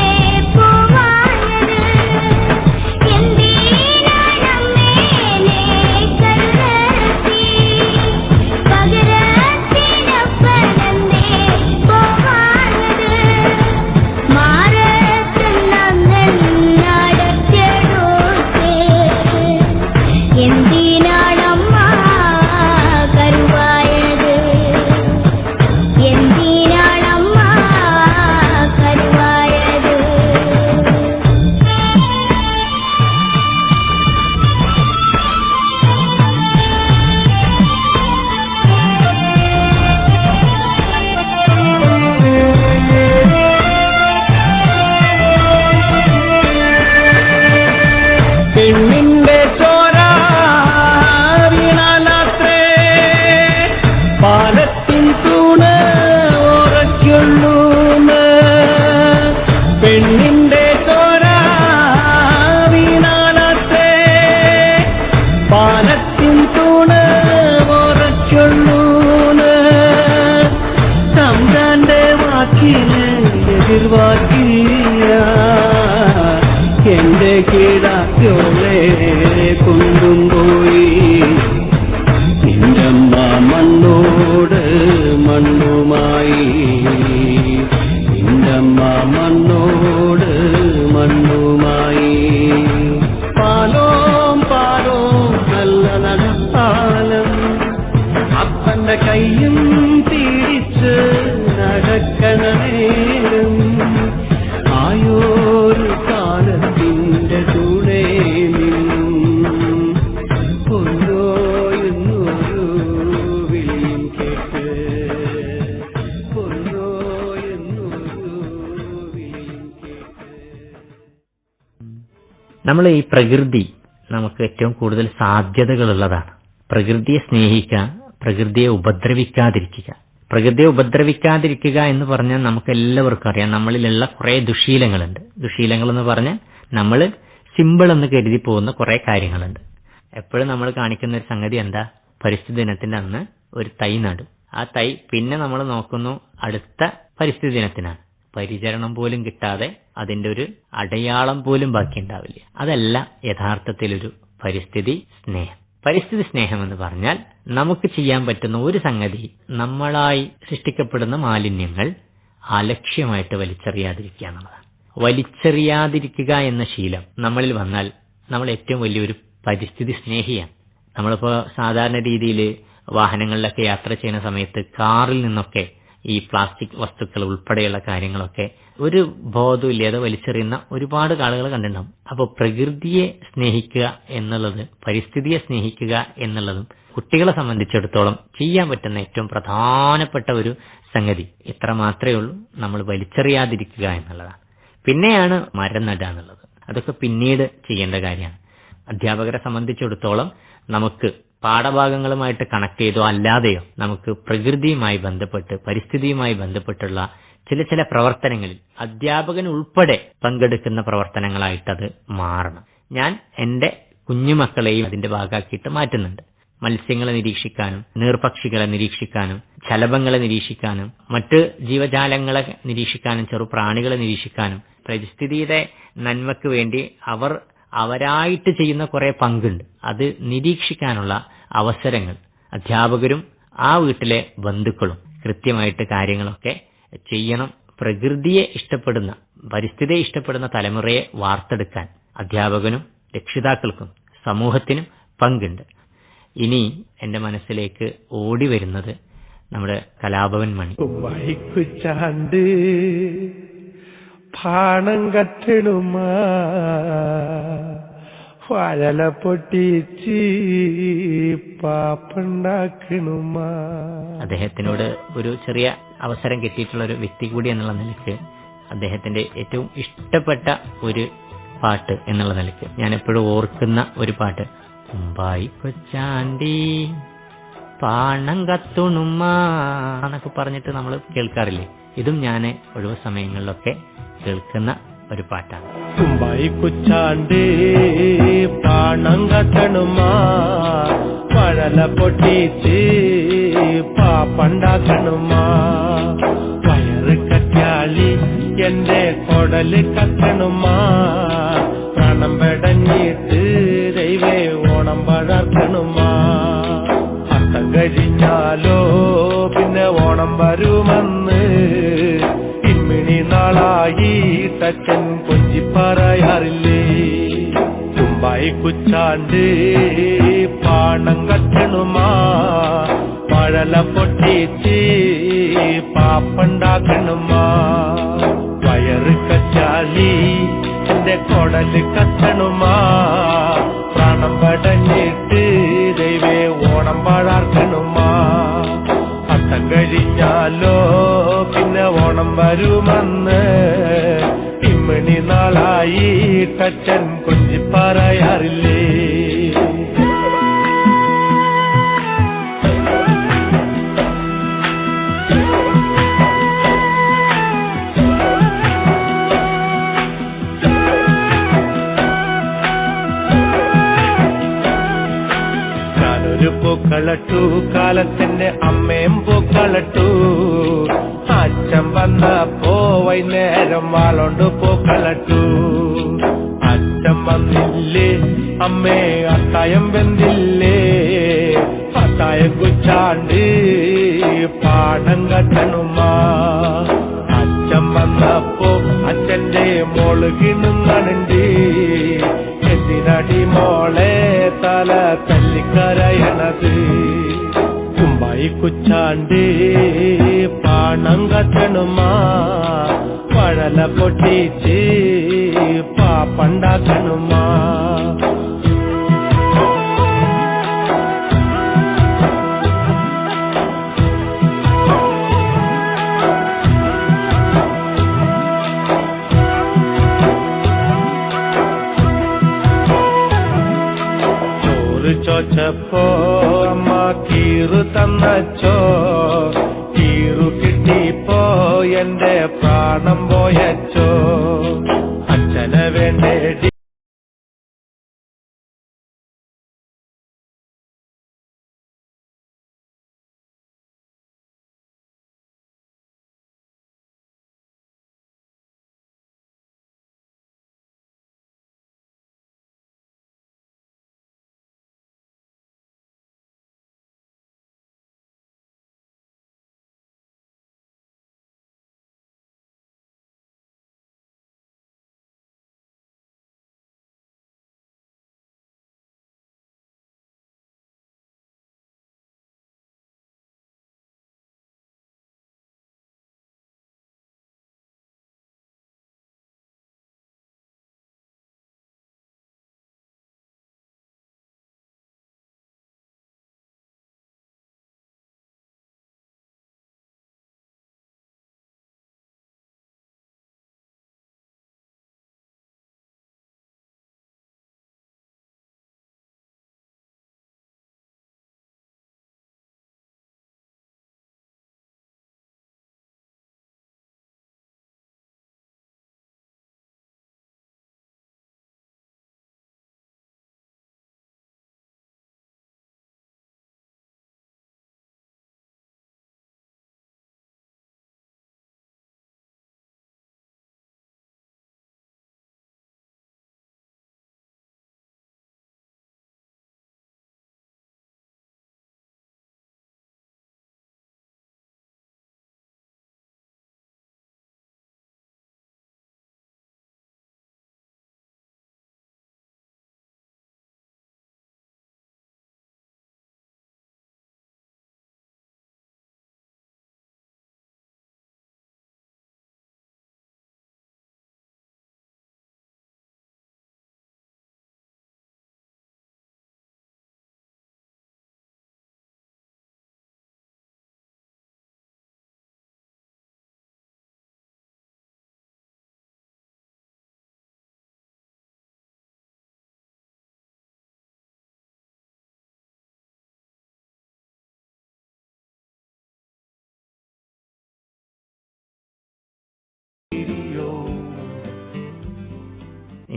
കെട്ടിയോളെ കൊണ്ടുപോയി നിന്റമ്മ മണ്ണോട് മണ്ണുമായി നിന്റമ്മ മണ്ണോട് മണ്ണുമായി പാലോം പാലോം നല്ല നടപ്പാലം അപ്പന്റെ കയ്യും പിടിച്ച് നടക്കണ നേരം ആയോരു കാലത്തിന്റെ കൂടെ നിന്നും കൊണ്ടോ എന്നൊരു വിളിയും കേട്ട് കൊണ്ടോ എന്നൊരു വിളിയും കേട്ട്. നമ്മൾ ഈ പ്രകൃതി നമുക്ക് ഏറ്റവും കൂടുതൽ സാധ്യതകളുള്ളതാണ്. പ്രകൃതിയെ സ്നേഹിക്കുക, പ്രകൃതിയെ ഉപദ്രവിക്കാതിരിക്കുക. പ്രകൃതിയെ ഉപദ്രവിക്കാതിരിക്കുക എന്ന് പറഞ്ഞാൽ നമുക്ക് എല്ലാവർക്കും അറിയാം, നമ്മളിലുള്ള കുറെ ദുശീലങ്ങളുണ്ട്. ദുശീലങ്ങൾ എന്ന് പറഞ്ഞാൽ നമ്മൾ സിമ്പിൾ എന്ന് കരുതി പോകുന്ന കുറെ കാര്യങ്ങളുണ്ട്. എപ്പോഴും നമ്മൾ കാണിക്കുന്ന ഒരു സംഗതി എന്താ? പരിസ്ഥിതി ദിനത്തിന്റെ അന്ന് ഒരു തൈ നടും. ആ തൈ പിന്നെ നമ്മൾ നോക്കുന്നു അടുത്ത പരിസ്ഥിതി ദിനത്തിനാണ്. പരിചരണം പോലും കിട്ടാതെ അതിന്റെ ഒരു അടയാളം പോലും ബാക്കി ഉണ്ടാവില്ല. അതല്ല യഥാർത്ഥത്തിലൊരു പരിസ്ഥിതി സ്നേഹം. പരിസ്ഥിതി സ്നേഹം എന്ന് പറഞ്ഞാൽ നമുക്ക് ചെയ്യാൻ പറ്റുന്ന ഒരു സംഗതി, നമ്മളായി സൃഷ്ടിക്കപ്പെടുന്ന മാലിന്യങ്ങൾ അലക്ഷ്യമായിട്ട് വലിച്ചെറിയാതിരിക്കുക എന്നുള്ളതാണ്. വലിച്ചെറിയാതിരിക്കുക എന്ന ശീലം നമ്മളിൽ വന്നാൽ നമ്മൾ ഏറ്റവും വലിയൊരു പരിസ്ഥിതി സ്നേഹിയാണ്. നമ്മളിപ്പോൾ സാധാരണ രീതിയിൽ വാഹനങ്ങളിലൊക്കെ യാത്ര ചെയ്യുന്ന സമയത്ത് കാറിൽ നിന്നൊക്കെ ഈ പ്ലാസ്റ്റിക് വസ്തുക്കൾ ഉൾപ്പെടെയുള്ള കാര്യങ്ങളൊക്കെ ഒരു ബോധവും ഇല്ലാതെ വലിച്ചെറിയുന്ന ഒരുപാട് ആളുകൾ കണ്ടിട്ടുണ്ടാവും. അപ്പോൾ പ്രകൃതിയെ സ്നേഹിക്കുക എന്നുള്ളത്, പരിസ്ഥിതിയെ സ്നേഹിക്കുക എന്നുള്ളതും കുട്ടികളെ സംബന്ധിച്ചിടത്തോളം ചെയ്യാൻ പറ്റുന്ന ഏറ്റവും പ്രധാനപ്പെട്ട ഒരു സംഗതി ഇത്ര മാത്രമേ ഉള്ളൂ, നമ്മൾ വലിച്ചെറിയാതിരിക്കുക എന്നുള്ളതാണ്. പിന്നെയാണ് മരം നടുക എന്നുള്ളത്. അതൊക്കെ പിന്നീട് ചെയ്യേണ്ട കാര്യമാണ്. അധ്യാപകരെ സംബന്ധിച്ചിടത്തോളം നമുക്ക് പാഠഭാഗങ്ങളുമായിട്ട് കണക്ട് ചെയ്തോ അല്ലാതെയോ നമുക്ക് പ്രകൃതിയുമായി ബന്ധപ്പെട്ട് പരിസ്ഥിതിയുമായി ബന്ധപ്പെട്ടുള്ള ചില പ്രവർത്തനങ്ങളിൽ അധ്യാപകൻ ഉൾപ്പെടെ പങ്കെടുക്കുന്ന പ്രവർത്തനങ്ങളായിട്ടത് മാറണം. ഞാൻ എൻ്റെ കുഞ്ഞുമക്കളെയും അതിന്റെ ഭാഗമാക്കിയിട്ട് മാറ്റുന്നുണ്ട്. മത്സ്യങ്ങളെ നിരീക്ഷിക്കാനും നീർപക്ഷികളെ നിരീക്ഷിക്കാനും ശലഭങ്ങളെ നിരീക്ഷിക്കാനും മറ്റ് ജീവജാലങ്ങളെ നിരീക്ഷിക്കാനും ചെറുപ്രാണികളെ നിരീക്ഷിക്കാനും പരിസ്ഥിതിയുടെ നന്മയ്ക്ക് വേണ്ടി അവരായിട്ട് ചെയ്യുന്ന കുറെ പങ്കുണ്ട്. അത് നിരീക്ഷിക്കാനുള്ള അവസരങ്ങൾ അധ്യാപകരും ആ വീട്ടിലെ ബന്ധുക്കളും കൃത്യമായിട്ട് കാര്യങ്ങളൊക്കെ ചെയ്യണം. പ്രകൃതിയെ ഇഷ്ടപ്പെടുന്ന, പരിസ്ഥിതിയെ ഇഷ്ടപ്പെടുന്ന തലമുറയെ വാർത്തെടുക്കാൻ അധ്യാപകനും രക്ഷിതാക്കൾക്കും സമൂഹത്തിനും പങ്കുണ്ട്. ഇനി എന്റെ മനസ്സിലേക്ക് ഓടി വരുന്നത് നമ്മുടെ കലാഭവൻ മണി. വൈക്കുച്ചാണ്ട് പാണം കെട്ടണുമാ വഴല പൊട്ടിച്ച് പാപ്പുണ്ടാക്കണുമാ. അദ്ദേഹത്തിനോട് ഒരു ചെറിയ അവസരം കിട്ടിയിട്ടുള്ള ഒരു വ്യക്തി കൂടി എന്നുള്ള നിലയ്ക്ക് അദ്ദേഹത്തിന്റെ ഏറ്റവും ഇഷ്ടപ്പെട്ട ഒരു പാട്ട് എന്നുള്ള നിലയ്ക്ക് ഞാൻ എപ്പോഴും ഓർക്കുന്ന ഒരു പാട്ട്, മുമ്പായി കൊച്ചാണ്ടി പാണം കത്തുണുമ്മ എന്നൊക്കെ പറഞ്ഞിട്ട് നമ്മൾ കേൾക്കാറില്ലേ? ഇതും ഞാൻ ഒഴിവ് സമയങ്ങളിലൊക്കെ കേൾക്കുന്ന ഒരു പാട്ടാണ്. മുമ്പായി കൊച്ചാണ്ട് പാണം കത്തണുമാ വഴല പൊട്ടിച്ച് പാപ്പുണ്ടാക്കണുമാ. വയറ് കറ്റാളി എന്റെ കൊടല് കത്തണുമാ. പ്രാണം പെടഞ്ഞിട്ട് ദൈവേ ഓണം വളർത്തണുമാ. അത്തം കഴിഞ്ഞാലോ പിന്നെ ഓണം വരുമെന്ന് ഇമ്മിണി നാളായി തച്ചൻ കൊഞ്ചി പറയാറില്ലേ? മുമ്പായി കുച്ചാണ്ട് പാണം കത്തണുമാ വഴല പൊട്ടിച്ച് പാപ്പുണ്ടാക്കണുമാ. വയറ് കച്ചാലി എന്റെ കൊടല് കത്തണുമാ. പ്രാണം പടഞ്ഞിട്ട് ദൈവേ ഓണം പാഴാർക്കണുമാ. അത്തം കഴിഞ്ഞാലോ പിന്നെ ഓണം വരുമെന്ന് ഇമ്മിണി നാളായി തച്ചൻ കൊഞ്ചി പറയാറില്ലേ? പൂക്കളട്ടു കാലത്തിന്റെ അമ്മയും പൂക്കളട്ടു. അച്ഛൻ വന്നപ്പോ വൈകുന്നേരം വാളോണ്ട് പൂക്കളട്ടു. അച്ഛൻ വന്നില്ലേ അമ്മേ അത്തായം വെന്തില്ലേ അത്തായം കുച്ചാണ്ട് പാടം കത്തണുമാ അച്ഛൻ വന്നപ്പോ അച്ഛന്റെ മോള് കിണുങ്ങണുണ്ട് എന്തിനടി മോളെ തല തല്ലിക്കരയണത് കുമ്പായി കുച്ചാണ്ട് പാണം കത്തണുമാ പഴല പൊട്ടിച്ച് പാപ്പണ്ടാക്കണുമാ ചോച്ചപ്പോ അമ്മ കീറു തന്നച്ചോ കീറു കിട്ടിപ്പോ എന്റെ പ്രാണം പോയച്ചോ അച്ഛനെ വേണ്ടേടി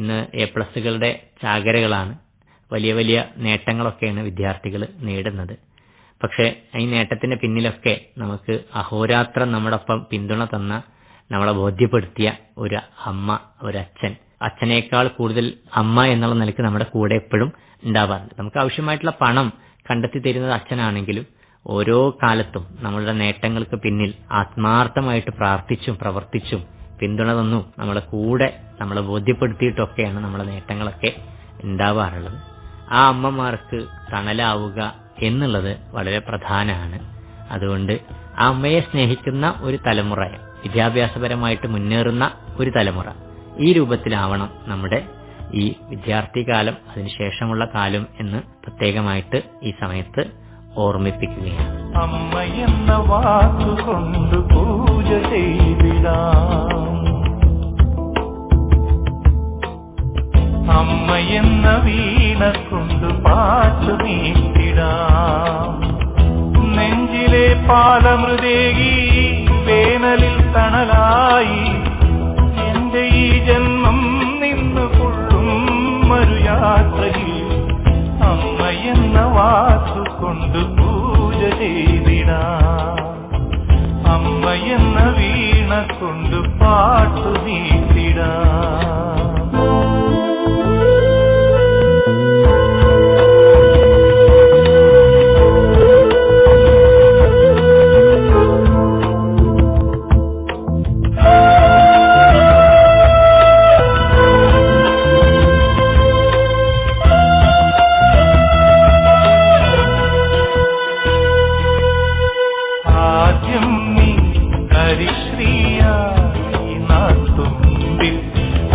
ഇന്ന് A+കളുടെ ചാകരകളാണ്. വലിയ വലിയ നേട്ടങ്ങളൊക്കെയാണ് വിദ്യാർത്ഥികൾ നേടുന്നത്. പക്ഷേ ഈ നേട്ടത്തിന്റെ പിന്നിലൊക്കെ നമുക്ക് അഹോരാത്രം നമ്മോടൊപ്പം പിന്തുണ തന്ന, നമ്മളെ ബോധ്യപ്പെടുത്തിയ ഒരു അമ്മ, ഒരച്ഛൻ, അച്ഛനേക്കാൾ കൂടുതൽ അമ്മ എന്നുള്ള നിലയ്ക്ക് നമ്മുടെ കൂടെ എപ്പോഴും ഉണ്ടാവാറുണ്ട്. നമുക്ക് ആവശ്യമായിട്ടുള്ള പണം കണ്ടെത്തി തരുന്നത് അച്ഛനാണെങ്കിലും ഓരോ കാലത്തും നമ്മളുടെ നേട്ടങ്ങൾക്ക് പിന്നിൽ ആത്മാർത്ഥമായിട്ട് പ്രാർത്ഥിച്ചും പ്രവർത്തിച്ചും പിന്തുണ തന്നും നമ്മളെ കൂടെ നമ്മളെ ബോധ്യപ്പെടുത്തിയിട്ടൊക്കെയാണ് നമ്മളെ നേട്ടങ്ങളൊക്കെ ഉണ്ടാവാറുള്ളത്. ആ അമ്മമാർക്ക് തണലാവുക എന്നുള്ളത് വളരെ പ്രധാനമാണ്. അതുകൊണ്ട് ആ അമ്മയെ സ്നേഹിക്കുന്ന ഒരു തലമുറ, വിദ്യാഭ്യാസപരമായിട്ട് മുന്നേറുന്ന ഒരു തലമുറ ഈ രൂപത്തിലാവണം നമ്മുടെ ഈ വിദ്യാർത്ഥി കാലം, അതിനുശേഷമുള്ള കാലം എന്ന് പ്രത്യേകമായിട്ട് ഈ സമയത്ത് ഓർമ്മിപ്പിക്കുകയാണ്. അമ്മ എന്ന വാക്കുകൊണ്ട് പൂജ ചെയ്തിടാം, അമ്മ എന്ന വീണ കൊണ്ട് പാട്ടു നീട്ടിടാം, നെഞ്ചിലെ പാലമൃതേകി വേനലിൽ തണലായി എന്റെ ഈ ജന്മം നിന്നു കൊള്ളും മറുയാത്രയിൽ അമ്മ എന്ന വാക്കുകൊണ്ട് പൂജ ചെയ്തിടാം, അമ്മ എന്ന വീണ കൊണ്ട് പാട്ടു നീട്ടിടാം.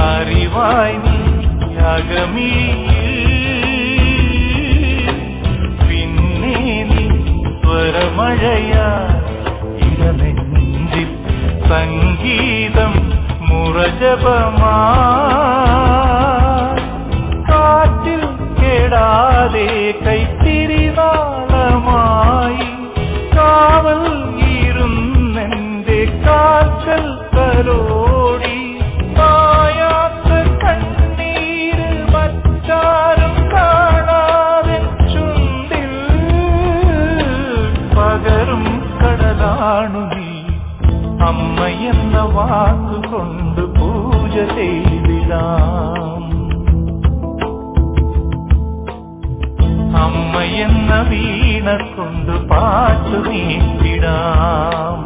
അറിവായി നീ അകമിയിൽ, പിന്നെ നീ സ്വരമഴയാ ഇടനെഞ്ചിൽ സംഗീതം മുറജപമാ കാറ്റിൽ കേടാതെ കൈത്തിരിനാളമായി കാവൽ ഇരുന്നെന്റെ കാൽക്കൽ കരോടി മായാത്ത കണ്ണീര് മറ്റാരും കാണാതെ ചുണ്ടിൽ പകരും കടലാണു നീ. അമ്മയെന്ന വാക്കുകൊണ്ട് പൂജ ചെയ്തിടാം, അമ്മയെന്ന വീണ കൊണ്ട് പാട്ടു നീട്ടിടാം.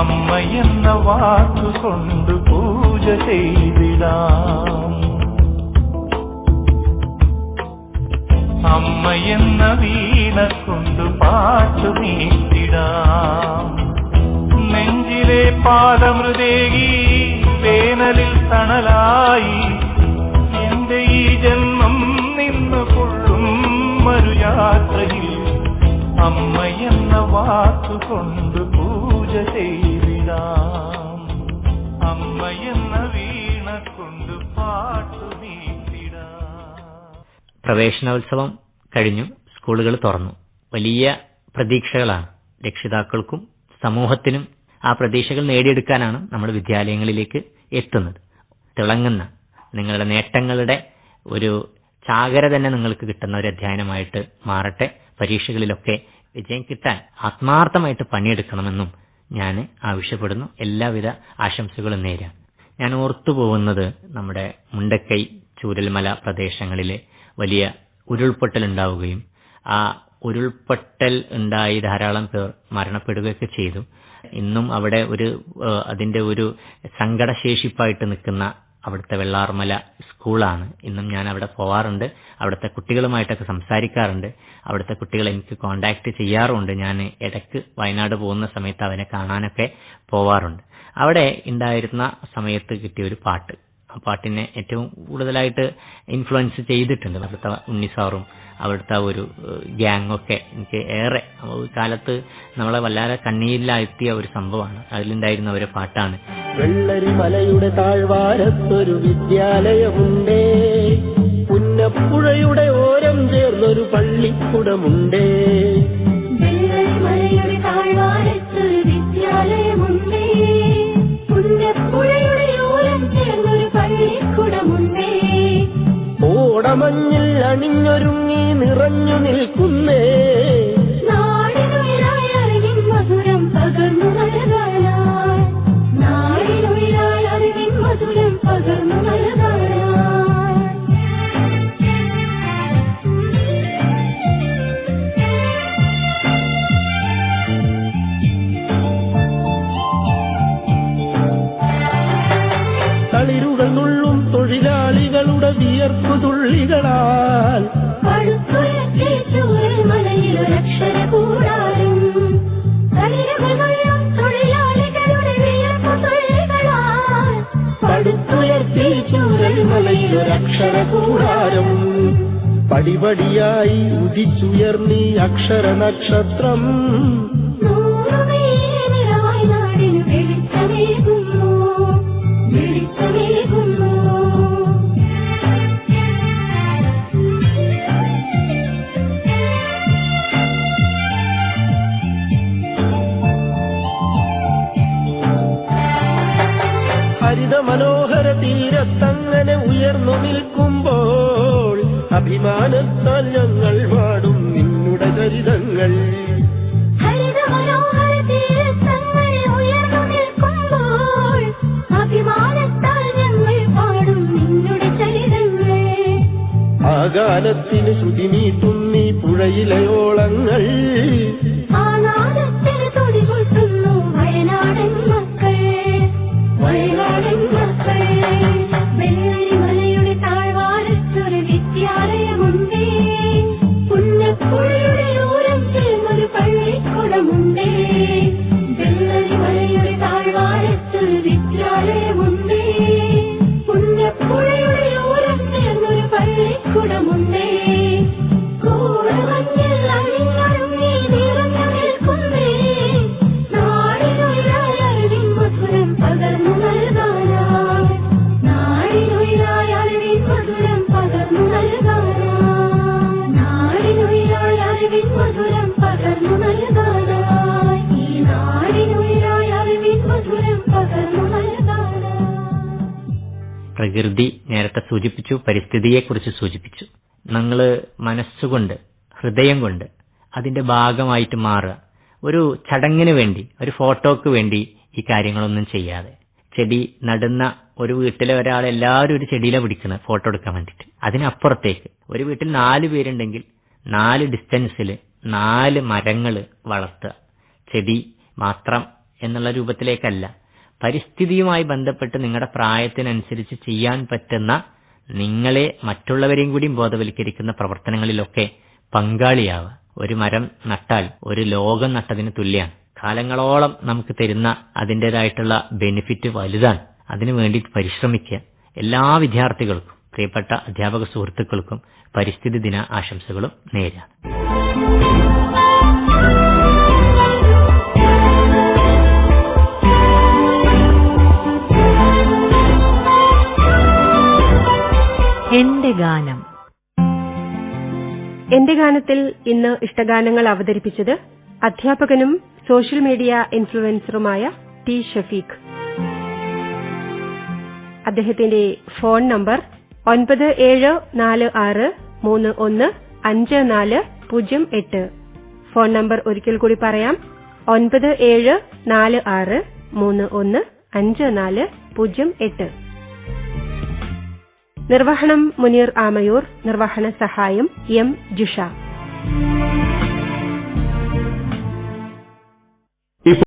അമ്മയെന്ന വാക്കുകൊണ്ട് പൂജ ചെയ്തിടാം, അമ്മയെന്ന വീണ കൊണ്ട് പാട്ടു നീട്ടിടാം. നെഞ്ചിലെ പാലമൃതേകി വേനലിൽ തണലായി എന്റെ ഈ ജന്മം നിന്ന് കൊള്ളും മരുയാത്രയിൽ അമ്മയെന്ന വാക്കുകൊണ്ട് പൂജ ചെയ്തിടാം, അമ്മയെന്ന വീണ കൊണ്ട് പാട്ടു നീട്ടിടാം. പ്രവേശനോത്സവം കഴിഞ്ഞു, സ്കൂളുകൾ തുറന്നു. വലിയ പ്രതീക്ഷകളാണ് രക്ഷിതാക്കൾക്കും സമൂഹത്തിനും. ആ പ്രതീക്ഷകൾ നേടിയെടുക്കാനാണ് നമ്മൾ വിദ്യാലയങ്ങളിലേക്ക് എത്തുന്നത്. തിളങ്ങുന്ന നിങ്ങളുടെ നേട്ടങ്ങളുടെ ഒരു ചാകര തന്നെ നിങ്ങൾക്ക് കിട്ടുന്ന ഒരു അധ്യയനമായിട്ട് മാറട്ടെ. പരീക്ഷകളിലൊക്കെ വിജയം കിട്ടാൻ ആത്മാർത്ഥമായിട്ട് പണിയെടുക്കണമെന്നും ഞാൻ ആവശ്യപ്പെടുന്നു. എല്ലാവിധ ആശംസകളും നേരാം. ഞാൻ ഓർത്തുപോകുന്നത് നമ്മുടെ മുണ്ടക്കൈ ചൂരൽമല പ്രദേശങ്ങളിലെ വലിയ ഉരുൾപൊട്ടൽ ഉണ്ടാവുകയും ആ ഉരുൾപൊട്ടൽ ഉണ്ടായി ധാരാളം പേർ മരണപ്പെടുകയൊക്കെ ചെയ്തു. ഇന്നും അവിടെ അതിന്റെ ഒരു സങ്കടശേഷിപ്പായിട്ട് നിൽക്കുന്ന അവിടുത്തെ വെള്ളാർമല സ്കൂളാണ്. ഇന്നും ഞാൻ അവിടെ പോവാറുണ്ട്, അവിടുത്തെ കുട്ടികളുമായിട്ടൊക്കെ സംസാരിക്കാറുണ്ട്, അവിടുത്തെ കുട്ടികൾ എനിക്ക് കോണ്ടാക്ട് ചെയ്യാറുമുണ്ട്. ഞാൻ ഇടയ്ക്ക് വയനാട് പോകുന്ന സമയത്ത് അവനെ കാണാനൊക്കെ പോവാറുണ്ട്. അവിടെ ഉണ്ടായിരുന്ന സമയത്ത് കിട്ടിയ ഒരു പാട്ട്, ആ പാട്ടിനെ ഏറ്റവും കൂടുതലായിട്ട് ഇൻഫ്ലുവൻസ് ചെയ്തിട്ടുണ്ട്. അവിടുത്തെ ഉണ്ണിസാറും അവിടുത്തെ ഒരു ഗ്യാങ്ങൊക്കെ എനിക്ക് ഏറെ കാലത്ത് നമ്മളെ വല്ലാതെ കണ്ണീരിലാഴ്ത്തിയ ഒരു സംഭവമാണ്. അതിലുണ്ടായിരുന്ന ഒരു പാട്ടാണ്. വെള്ളരിമലയുടെ താഴ്വാരത്തൊരു വിദ്യാലയമുണ്ടേ, പുന്നപ്പുഴയുടെ ഓരം ചേർന്നൊരു പള്ളിക്കുടമുണ്ടേ. വെള്ളരിമലയുടെ താഴ്വാരത്തൊരു വിദ്യാലയമുണ്ടേ, പുന്നപ്പുഴയുടെ ഓരം ചേർന്നൊരു പള്ളിക്കുടമുണ്ടേ. ഓടമഞ്ഞിൽ അണിഞ്ഞൊരുങ്ങി നിറഞ്ഞു നിൽക്കുന്നേ, നാടിനുയിരായി അറിവിൻ മധുരം പകർന്നു നൽകാനായി, നാടിനുയിരായി അറിവിൻ മധുരം പകർന്നു നൽകാനായി. തളിരുകൾ നുള്ളും തൊഴിലാളികളുടെ വിയർപ്പു തുള്ളികളാൽ പടുത്തുയർത്തി പടിപടിയായി ഉദിച്ചുയർന്നീ അക്ഷര നക്ഷത്രം. നൂറുമേനിറവായി നാടിനു വെളിച്ചമേകുന്നു, വെളിച്ചമേകുന്നു. ഹരിത മനോഹര തീരത്തങ്ങനെ ഉയർന്നു നിൽക്കുമ്പോൾ അഭിമാനത്താൽ ഞങ്ങൾ പാടും നിന്നുടെ ചരിതങ്ങൾ. ഹരിത മനോഹര തീരത്തങ്ങനെ ഉയർന്നു നിൽക്കുമ്പോൾ അഭിമാനത്താൽ ഞങ്ങൾ പാടും നിന്നുടെ ചരിതങ്ങൾ. ആ ഗാനത്തിന് ശ്രുതി നീട്ടുന്നീ പുഴയിലെ ഓളങ്ങൾ. ആ നാദത്തിന് തുടി കൊട്ടുന്നു വയനാടൻ മക്കൾ, വയനാടൻ മക്കൾ. വെള്ളരിമലയുടെ താഴ്വാരത്തൊരു വിദ്യാലയമുണ്ടേ, പുന്നപ്പുഴയുടെ ഓരം ചേർന്നൊരു പള്ളിക്കുടമുണ്ടേ. വെള്ളരിമലയുടെ താഴ്വാരത്തൊരു വിദ്യാലയമുണ്ടേ, പുന്നപ്പുഴയുടെ ഓരം ചേർന്നൊരു പള്ളിക്കുടമുണ്ടേ. കൂടമഞ്ഞിൽ അണിഞ്ഞൊരുങ്ങി നിറഞ്ഞു നിൽക്കുന്നേ, നാടിനൊരായ അറിവിൻ മധുരം പകർന്നു നൽകാനായി, നാടിനൊരായ അറിവിൻ മധുരം പകർന്നു നൽകാനായി, നാടിനൊരായ അറിവിൻ മധുരം പകർന്നു നൽകാനായി, ഈ നാടിനൊരായ അറിവിൻ മധുരം പകർന്നു നൽകാനായി. പ്രകൃതി നേരത്തെ സൂചിപ്പിച്ചു, പരിസ്ഥിതിയെക്കുറിച്ച് സൂചിപ്പിച്ചു. നിങ്ങൾ മനസ്സുകൊണ്ട്, ഹൃദയം കൊണ്ട് അതിന്റെ ഭാഗമായിട്ട് മാറുക. ഒരു ചടങ്ങിന് വേണ്ടി, ഒരു ഫോട്ടോക്ക് വേണ്ടി ഈ കാര്യങ്ങളൊന്നും ചെയ്യാതെ, ചെടി നടുന്ന ഒരു വീട്ടിലെ ഒരാൾ എല്ലാവരും ഒരു ചെടിയിലെ പിടിക്കുന്നത് ഫോട്ടോ എടുക്കാൻ വേണ്ടിയിട്ട്. അതിനപ്പുറത്തേക്ക് ഒരു വീട്ടിൽ 4 പേരുണ്ടെങ്കിൽ 4 ഡിസ്റ്റൻസിൽ 4 മരങ്ങൾ വളർത്തുക. ചെടി മാത്രം എന്നുള്ള രൂപത്തിലേക്കല്ല, പരിസ്ഥിതിയുമായി ബന്ധപ്പെട്ട് നിങ്ങളുടെ പ്രായത്തിനനുസരിച്ച് ചെയ്യാൻ പറ്റുന്ന, നിങ്ങളെ മറ്റുള്ളവരെയും കൂടി ബോധവൽക്കരിക്കുന്ന പ്രവർത്തനങ്ങളിലൊക്കെ പങ്കാളിയാവുക. ഒരു മരം നട്ടാൽ ഒരു ലോകം നട്ടതിന് തുല്യമാണ്. കാലങ്ങളോളം നമുക്ക് തരുന്ന അതിൻ്റെതായിട്ടുള്ള ബെനിഫിറ്റ് വലുതാണ്. അതിനു വേണ്ടി പരിശ്രമിക്കുക. എല്ലാ വിദ്യാർത്ഥികൾക്കും, പ്രിയപ്പെട്ട അധ്യാപക സുഹൃത്തുക്കൾക്കും പരിസ്ഥിതി ദിന ആശംസകളും നേരാണ്. എന്റെ ഗാനം. എന്റെ ഗാനത്തിൽ ഇന്ന് ഇഷ്ടഗാനങ്ങൾ അവതരിപ്പിച്ചത് അധ്യാപകനും സോഷ്യൽ മീഡിയ ഇൻഫ്ലുവൻസറുമായ ടി ഷഫീഖ്. അദ്ദേഹത്തിന്റെ ഫോൺ നമ്പർ 9746315408. ഫോൺ നമ്പർ ഒരിക്കൽ കൂടി പറയാം, 9746315408. നിർവഹണം മുനീർ ആമയൂർ, നിർവഹണ സഹായം എം ജിഷ.